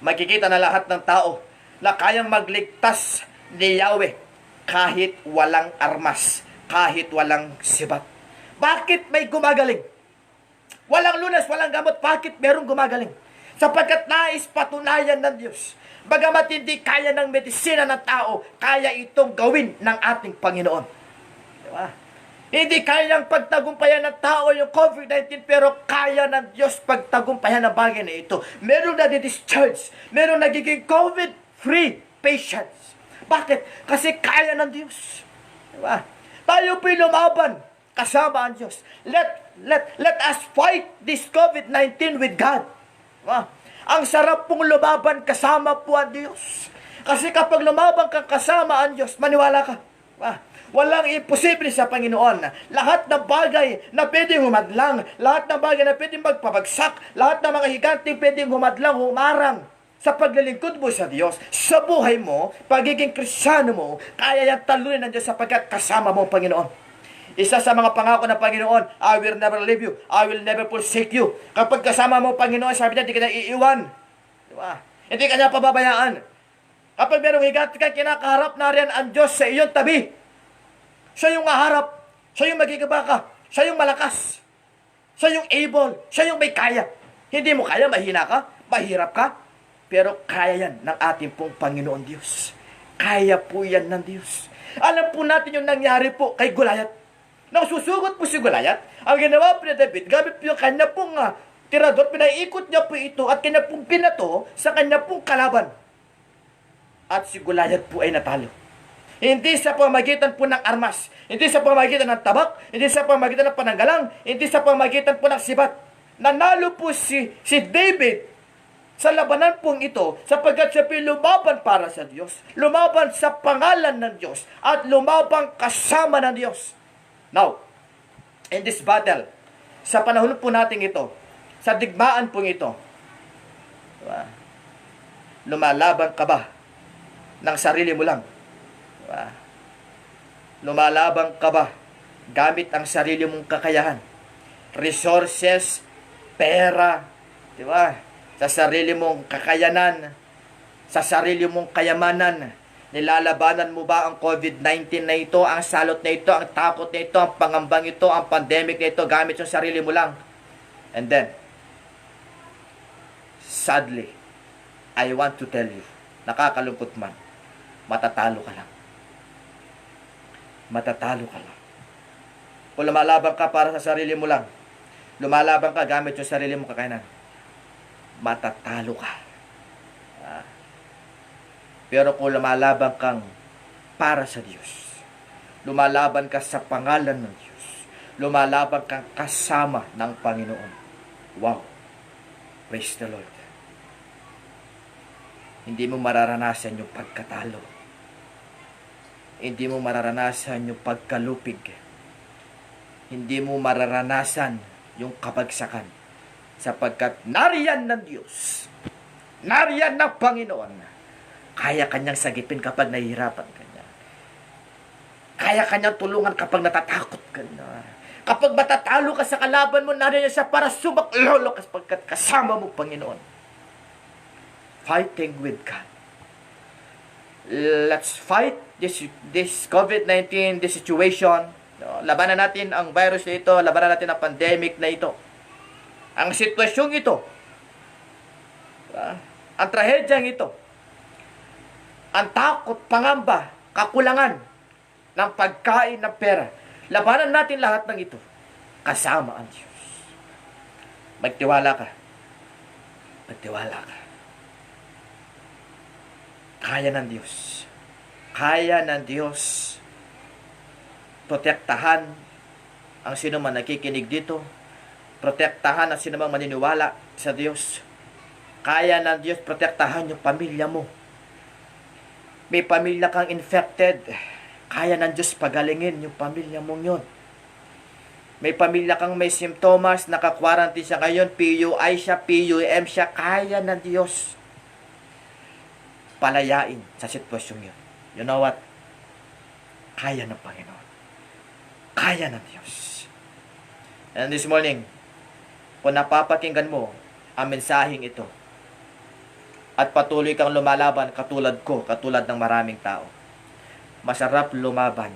makikita na lahat ng tao na kayang magligtas ni Yahweh kahit walang armas, kahit walang sibat. Bakit may gumagaling? Walang lunas, walang gamot, bakit merong gumagaling? Sapagkat nais patunayan ng Diyos. Bagamat hindi kaya ng medisina ng tao, kaya itong gawin ng ating Panginoon. Diba? Hindi kayang pagtagumpayan ng tao yung COVID-19, pero kaya ng Diyos pagtagumpayan ng bagay na ito. Merong nadi-discharge, merong nagiging COVID-free patients. Bakit? Kasi kaya ng Diyos. Diba? Tayo po'y lumaban kasama ang Diyos. Let us fight this COVID-19 with God. Diba? Ang sarap pong lumaban kasama po ang Diyos. Kasi kapag lumaban kang kasama ang Diyos, maniwala ka. Diba? Walang imposible sa Panginoon. Lahat ng bagay na pwedeng humadlang, lahat ng bagay na pwedeng magpabagsak, lahat ng mga higanting pwedeng humadlang, humarang sa paglilingkod mo sa Diyos, sa buhay mo, pagiging Kristiyano mo, kaya yan talunin ng Diyos sapagkat kasama mo ang Panginoon. Isa sa mga pangako ng Panginoon, I will never leave you, I will never forsake you. Kapag kasama mo ang Panginoon, sabi niya, hindi ka niya iiwan. Diba? Hindi ka niya pababayaan. Kapag merong higanti ka, kinakaharap na rin ang Diyos sa iyong tabi. Siya yung aharap, siya yung magigabaka, siya yung malakas, siya yung able, siya yung may kaya. Hindi mo kaya, mahina ka, mahirap ka, pero kaya yan ng ating pong Panginoon Diyos. Kaya po yan ng Diyos. Alam po natin yung nangyari po kay Goliath. Nasusugot po si Goliath. Ang ginawa po ni David, gamit po yung kanya pong tirador, pinaiikot niya po ito at kanya pong pinato sa kanya pong kalaban. at si Goliath po ay natalo. Hindi sa pamagitan po ng armas, hindi sa pamagitan ng tabak, hindi sa pamagitan ng pananggalang, hindi sa pamagitan po ng sibat. Nanalo po si David sa labanan pong ito sapagkat siya lumaban para sa Diyos, lumaban sa pangalan ng Diyos, at lumaban kasama ng Diyos. Now, in this battle, sa panahon po natin ito, sa digmaan pong ito, diba? Lumalaban ka ba ng sarili mo lang? Diba? Lumalaban ka ba gamit ang sarili mong kakayahan? Resources, pera, di ba? Sa sarili mong kakayanan, sa sarili mong kayamanan, nilalabanan mo ba ang COVID-19 na ito, ang salot na ito, ang takot na ito, ang pangambang ito, ang pandemic na ito, gamit yung sarili mo lang? And then, sadly, I want to tell you, nakakalungkot man, matatalo ka lang. Matatalo ka lang. Kung lumalaban ka para sa sarili mo lang, lumalaban ka gamit yung sarili mong kakayanan, matatalo ka. Pero kung lumalaban kang para sa Diyos, lumalaban ka sa pangalan ng Diyos, lumalaban kang kasama ng Panginoon, wow, praise the Lord. Hindi mo mararanasan yung pagkatalo. Hindi mo mararanasan yung pagkalupig. Hindi mo mararanasan yung kabagsakan. Sapagkat nariyan ng Diyos, nariyan ng Panginoon, kaya kanyang sagipin kapag nahihirapan ka niya. Kaya kanyang tulungan kapag natatakot ka na. Kapag matatalo ka sa kalaban mo, nariyan siya para sumaklolo kapagkat kasama mo, Panginoon. Fighting with God. Let's fight this COVID-19, this situation. Labanan natin ang virus na ito, labanan natin ang pandemic na ito. Ang sitwasyong ito, ang trahedyang ito, ang takot, pangamba, kakulangan ng pagkain, ng pera. Labanan natin lahat ng ito kasama ang Diyos. Magtiwala ka. Magtiwala ka. Kaya ng Diyos. Kaya ng Diyos protektahan ang sino man nakikinig dito. Protektahan ang sino man maniniwala sa Diyos. Kaya ng Diyos protektahan yung pamilya mo. May pamilya kang infected, kaya ng Diyos pagalingin yung pamilya mong yun. May pamilya kang may simptomas, naka-quarantine siya ngayon, PUI siya, PUM siya, kaya ng Diyos palayain sa sitwasyong yun. You know what? Kaya ng Panginoon. Kaya ng Diyos. And this morning, kung napapakinggan mo ang mensaheng ito, at patuloy kang lumalaban katulad ko, katulad ng maraming tao, masarap lumaban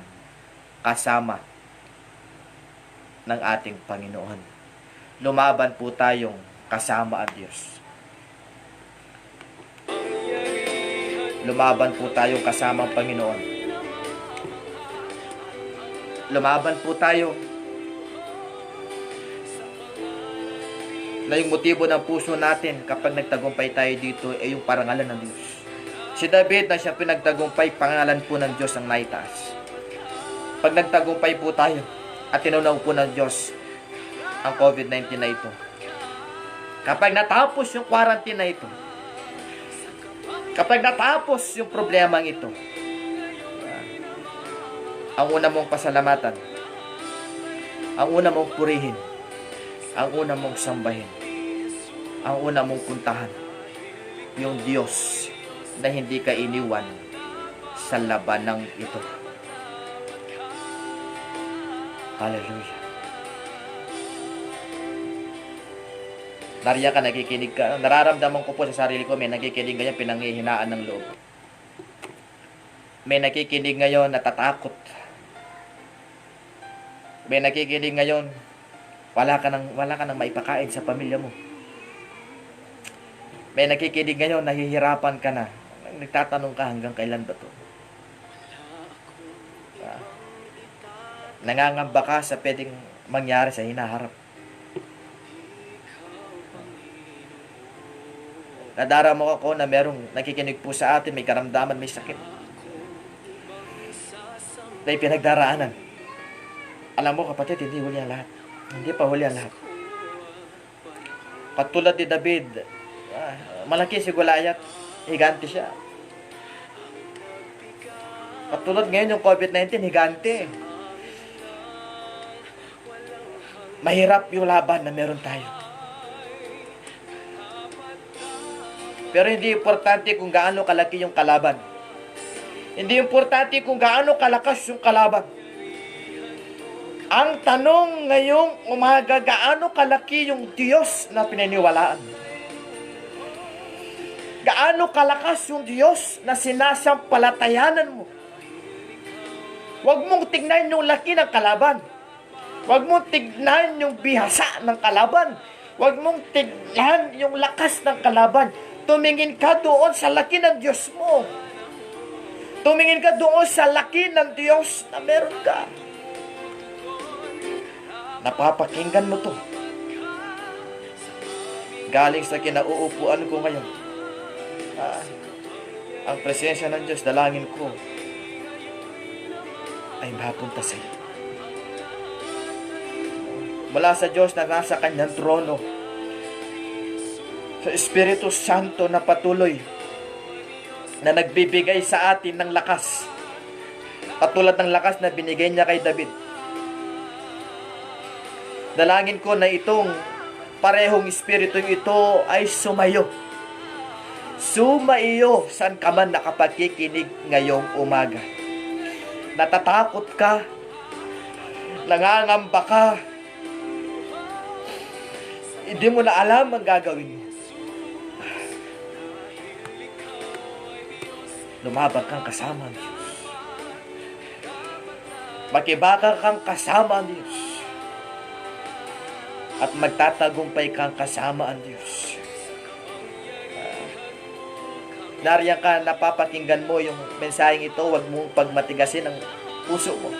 kasama ng ating Panginoon. Lumaban po tayong kasama ang Diyos. Lumaban po tayong kasama ang Panginoon. Lumaban po tayo na yung motibo ng puso natin kapag nagtagumpay tayo dito ay yung parangalan ng Diyos. Si David na siya pinagtagumpay, pangalan po ng Diyos ang naitaas. Pag nagtagumpay po tayo at tinunaw po ng Diyos ang COVID-19 na ito, kapag natapos yung quarantine na ito, kapag natapos yung problemang ito, ang una mong pasalamatan, ang una mong purihin, ang una mong sambahin, ang una mong puntahan, yung Diyos na hindi ka iniwan sa labanang ito. Hallelujah. Nariyan ka, nakikinig ka. Nararamdaman ko po sa sarili ko, may nakikinig ngayon, pinanghihinaan ng loob. May nakikinig ngayon, natatakot. May nakikinig ngayon, wala ka nang maipakain sa pamilya mo. May nakikinig ngayon, nahihirapan ka na. Nagtatanong ka, hanggang kailan ba to? Nangangamba ka sa pwedeng mangyari sa hinaharap. nadarama ako na merong nakikinig po sa atin, may karamdaman, may sakit. Dahil pinagdaraanan. Alam mo kapatid, hindi huli ang lahat. Hindi pa huli ang lahat. Katulad ni David, malaki si Goliath, higante siya. Katulad ngayon yung COVID-19, higante. Mahirap yung laban na meron tayo. Pero hindi importante kung gaano kalaki yung kalaban. Hindi importante kung gaano kalakas yung kalaban. Ang tanong ngayong umaga, gaano kalaki yung Diyos na pinaniwalaan? Gaano kalakas yung Diyos na sinasampalatayanan mo? Huwag mong tignan yung laki ng kalaban. Huwag mong tignan yung bihasa ng kalaban. Huwag mong tignan yung lakas ng kalaban. Tumingin ka doon sa laki ng Diyos mo. Tumingin ka doon sa laki ng Diyos na meron ka. Napapakinggan mo to. Galing sa kinauupuan ko ngayon. Ang presensya ng Diyos, dalangin ko, ay mapunta sa iyo. Mula sa Diyos na nasa kanyang trono, sa Espiritu Santo na patuloy na nagbibigay sa atin ng lakas, katulad ng lakas na binigay niya kay David. Dalangin ko na itong parehong Espiritu ito ay sumayo. Sumaiyo saan ka man nakapakikinig ngayong umaga. Natatakot ka, nangangamba ka, hindi mo na alam ang gagawin mo. Lumabag kang kasama ang Diyos. Makibaka kang kasama ang Diyos. At magtatagumpay kang kasama ang Diyos. Nariyan ka, napapakinggan mo yung mensaheng ito, huwag mong pagmatigasin ang puso mo.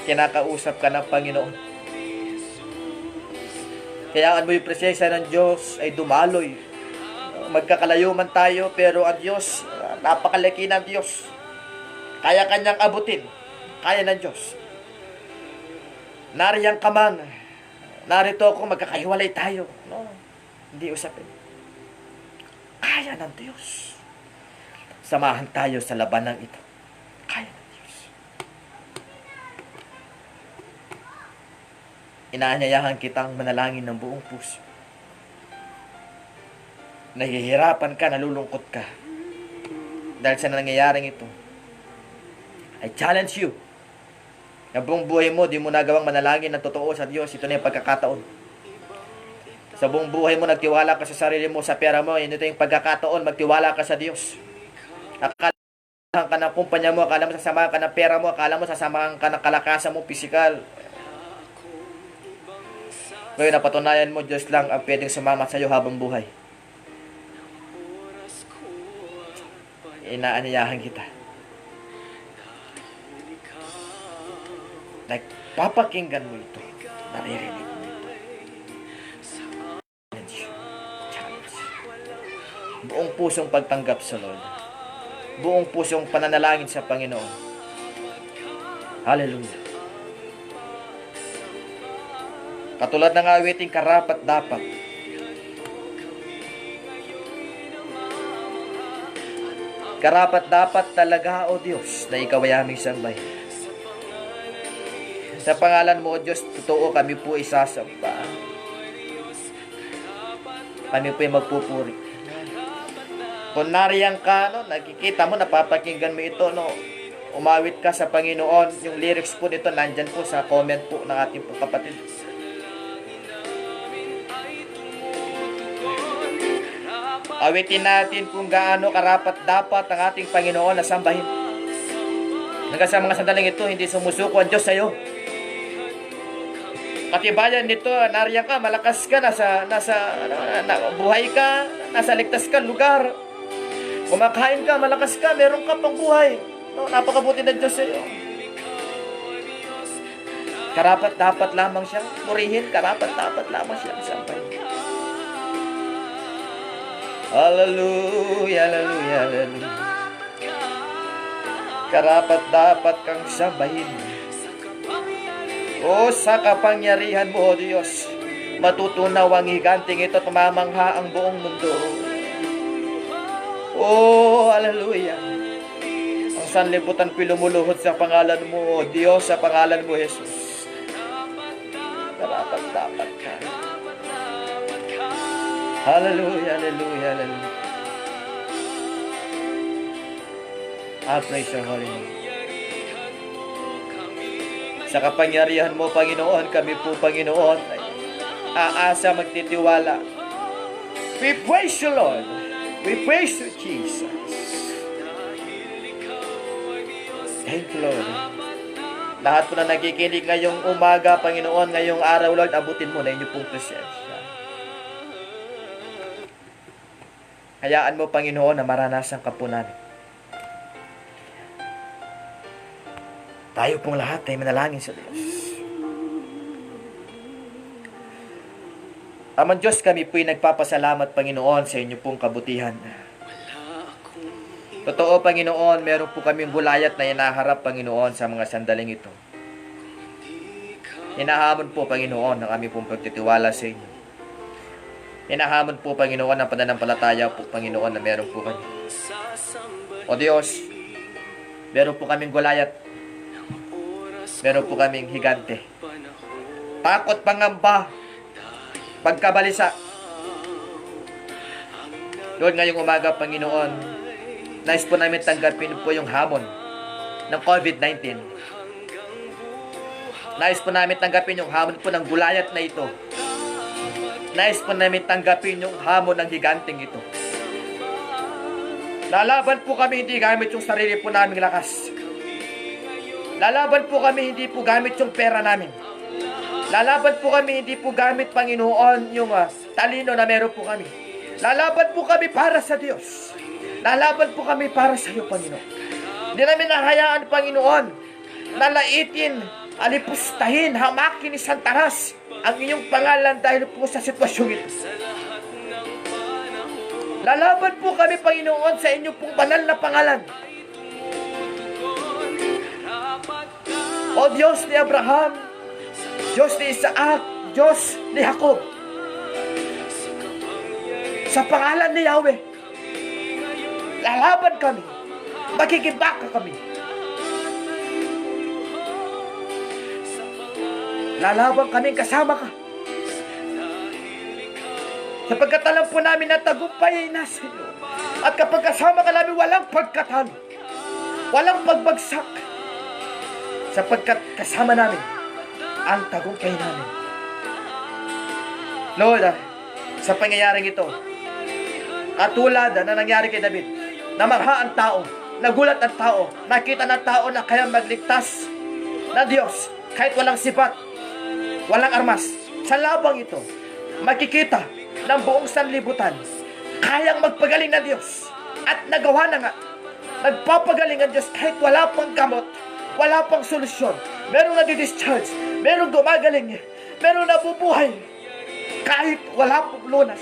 Kinakausap ka ng Panginoon. Kayaan mo yung presensya ng Diyos ay dumaloy. Magkakalayo man tayo, pero ang Diyos, napakalaki ng Diyos. Kaya kanyang abutin. Kaya ng Diyos. Nariyan ka man. Narito ako, magkakahiwalay tayo. No, hindi usapin. Kaya ng Diyos. Samahan tayo sa labanang ito. Kaya ng Diyos. Inaanyayahan kitang manalangin ng buong puso. Nahihirapan ka, nalulungkot ka. Dahil sa nangyayaring ito, I challenge you. Na buong buhay mo, di mo nagawang manalangin ng totoo sa Diyos. Ito na yung pagkakataon. Sa buong buhay mo, nagtiwala ka sa sarili mo, sa pera mo. Ito yung pagkakataon, magtiwala ka sa Diyos. Akala ka ng kumpanya mo, akala mo sasamahan ka ng pera mo, akala mo sasamahan ka ng kalakasan mo, pisikal. Ngayon, napatunayan mo, Diyos lang ang pwedeng sumama sa iyo habang buhay. Inaanyayahan kita. Nagpapakinggan mo ito. Naririnig mo ito. Challenge. Buong pusong pagtanggap sa Lord. Buong pusong pananalangin sa Panginoon. Hallelujah. Katulad ng awiting karapat dapat. Karapat dapat talaga, O Diyos, na ikaw ay aming sambay. Sa pangalan mo, O Diyos, totoo kami po isasamba. Kami po ay magpupuri. Kung nariyan ka, no, nakikita mo, napapakinggan mo ito, no, umawit ka sa Panginoon. Yung lyrics po nito, nandyan po sa comment po ng ating po kapatid. Awitin natin kung gaano karapat dapat ang ating Panginoon na sambahin. Hanggang sa mga sandaling ito, hindi sumusuko ang Diyos sa iyo. Katibayan nito, nariyan ka, malakas ka, buhay ka, nasa ligtas ka lugar. Kumakain ka, malakas ka, meron ka pang buhay. No, napakabuti ng Diyos sa iyo. Karapat dapat lamang siyang purihin, karapat dapat lamang siyang sambahin. Hallelujah, hallelujah, hallelujah. Karapat dapat kang sambahin. O sa kapangyarihan mo, O Diyos, matutunaw ang higanting ito at mamangha ang buong mundo. Oh, hallelujah. Ang sanlibutan ko'y lumuluhod sa pangalan mo, O Diyos, sa pangalan mo, Jesus. Karapat dapat ka. Hallelujah, hallelujah, hallelujah. I praise your holy name. Sa kapangyarihan mo, Panginoon, kami po, Panginoon, ay aasa magtitiwala. We praise you, Lord. We praise you, Jesus. Thank you, Lord. Lahat po na nakikinig ngayong umaga, Panginoon, ngayong araw, Lord, abutin mo na inyong pong presensya. Hayaan mo, Panginoon, na maranasan ka po namin. Tayo pong lahat ay manalangin sa Diyos. Amang Diyos, kami po'y nagpapasalamat, Panginoon, sa inyo pong kabutihan. Totoo, Panginoon, meron po kaming gulayat na inaharap, Panginoon, sa mga sandaling ito. Hinahamon po, Panginoon, ang aming pong pagtitiwala sa inyo. Hinahamon po, Panginoon, ang pananampalataya po, Panginoon, na meron po kami. O Diyos, meron po kaming gulayat. Meron po kaming higante. Takot, pangamba, pagkabalisa. Lord, ngayong umaga, Panginoon, nais po namin tanggapin po yung hamon ng COVID-19. Nais po namin tanggapin yung hamon po ng gulayat na ito. Nais po namin tanggapin yung hamon ng higanting ito. Lalaban po kami hindi gamit yung sarili po naming lakas. Lalaban po kami hindi po gamit yung pera namin. Lalaban po kami hindi po gamit, Panginoon, yung talino na meron po kami. Lalaban po kami para sa Diyos. Lalaban po kami para sa iyo, Panginoon. Hindi namin nahayaan, Panginoon, na laitin, alipustahin, hamakin, isantaras ang inyong pangalan dahil po sa sitwasyong ito. Lalaban po kami, Panginoon, sa inyong pong banal na pangalan. O Diyos ni Abraham, Diyos ni Isaac, Diyos ni Jacob, sa pangalan ni Yahweh, lalaban kami, magkikibaka kami. Lalaban kami kasama ka. Sapagkat alam po namin na tagumpay ay nasa iyo. At kapag kasama ka namin, walang pagkatalo, walang pagbagsak. Sapagkat kasama namin ang tagumpay namin. Lord, sa pangyayaring ito, katulad na nangyari kay David, namangha ang tao, nagulat ang tao, nakita ng tao na kaya magligtas ng Diyos kahit walang sipat, walang armas. Sa labang ito, makikita ng buong sanlibutan kayang magpagaling ng Diyos. At nagawa na nga, nagpapagaling ang Diyos kahit wala pang gamot, wala pang solusyon. Merong nadi-discharge, merong gumagaling, merong nabubuhay kahit wala pang lunas.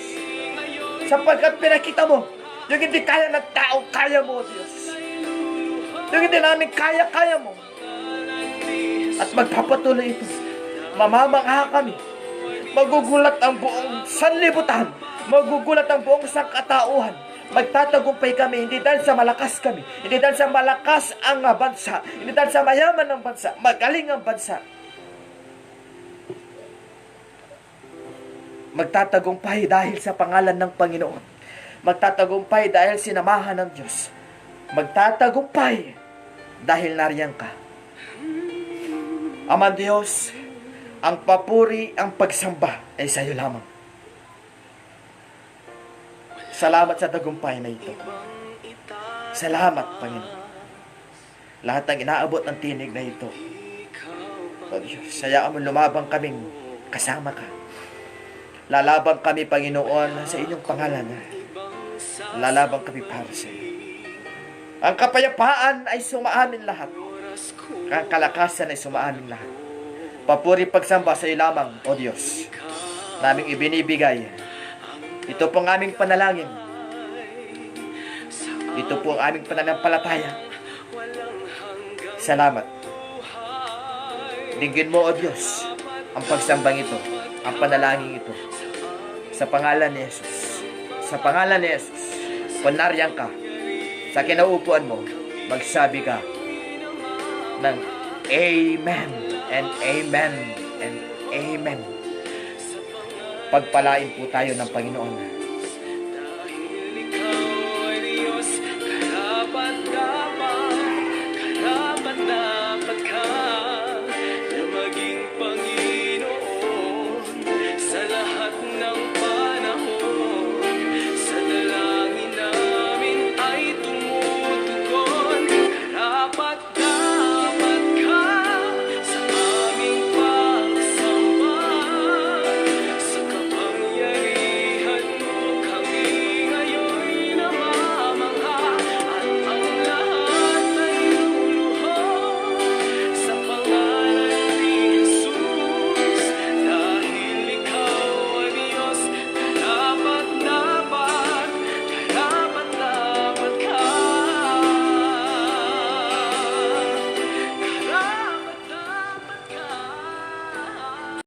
Sapagkat pinakita mo yung hindi kaya ng tao, kaya mo, Diyos. Yung hindi namin kaya, kaya mo. At magpapatuloy ito. Mamamangha kami. Magugulat ang buong sanlibutan. Magugulat ang buong sangkatauhan. Magtatagumpay kami, hindi dahil sa malakas kami, hindi dahil sa malakas ang bansa, hindi dahil sa mayaman ng bansa, magaling ang bansa. Magtatagumpay dahil sa pangalan ng Panginoon. Magtatagumpay dahil sinamahan ng Diyos. Magtatagumpay dahil nariyan ka. Ama Diyos, ang papuri, ang pagsamba ay sa iyo lamang. Salamat sa tagumpay na ito. Salamat, Panginoon. Lahat ng inaabot ng tinig na ito, O Diyos, sayaan mo lumabang kaming kasama ka. Lalabang kami, Panginoon, sa inyong pangalan. Lalabang kami para sa iyo. Ang kapayapaan ay sumaamin lahat. Ang kalakasan ay sumaamin lahat. Papuri pagsamba sa iyo lamang, O Diyos, naming ibinibigay. Ito pong aming panalangin Ito po ang aming pananampalataya. Salamat. Dinggin mo, O Diyos, ang pagsambang ito, ang panalangin ito. Sa pangalan ni Jesus. Sa pangalan ni Jesus. Kung nariyan ka, sa kinaupuan mo, magsabi ka ng Amen and Amen and Amen. Pagpalain po tayo ng Panginoon.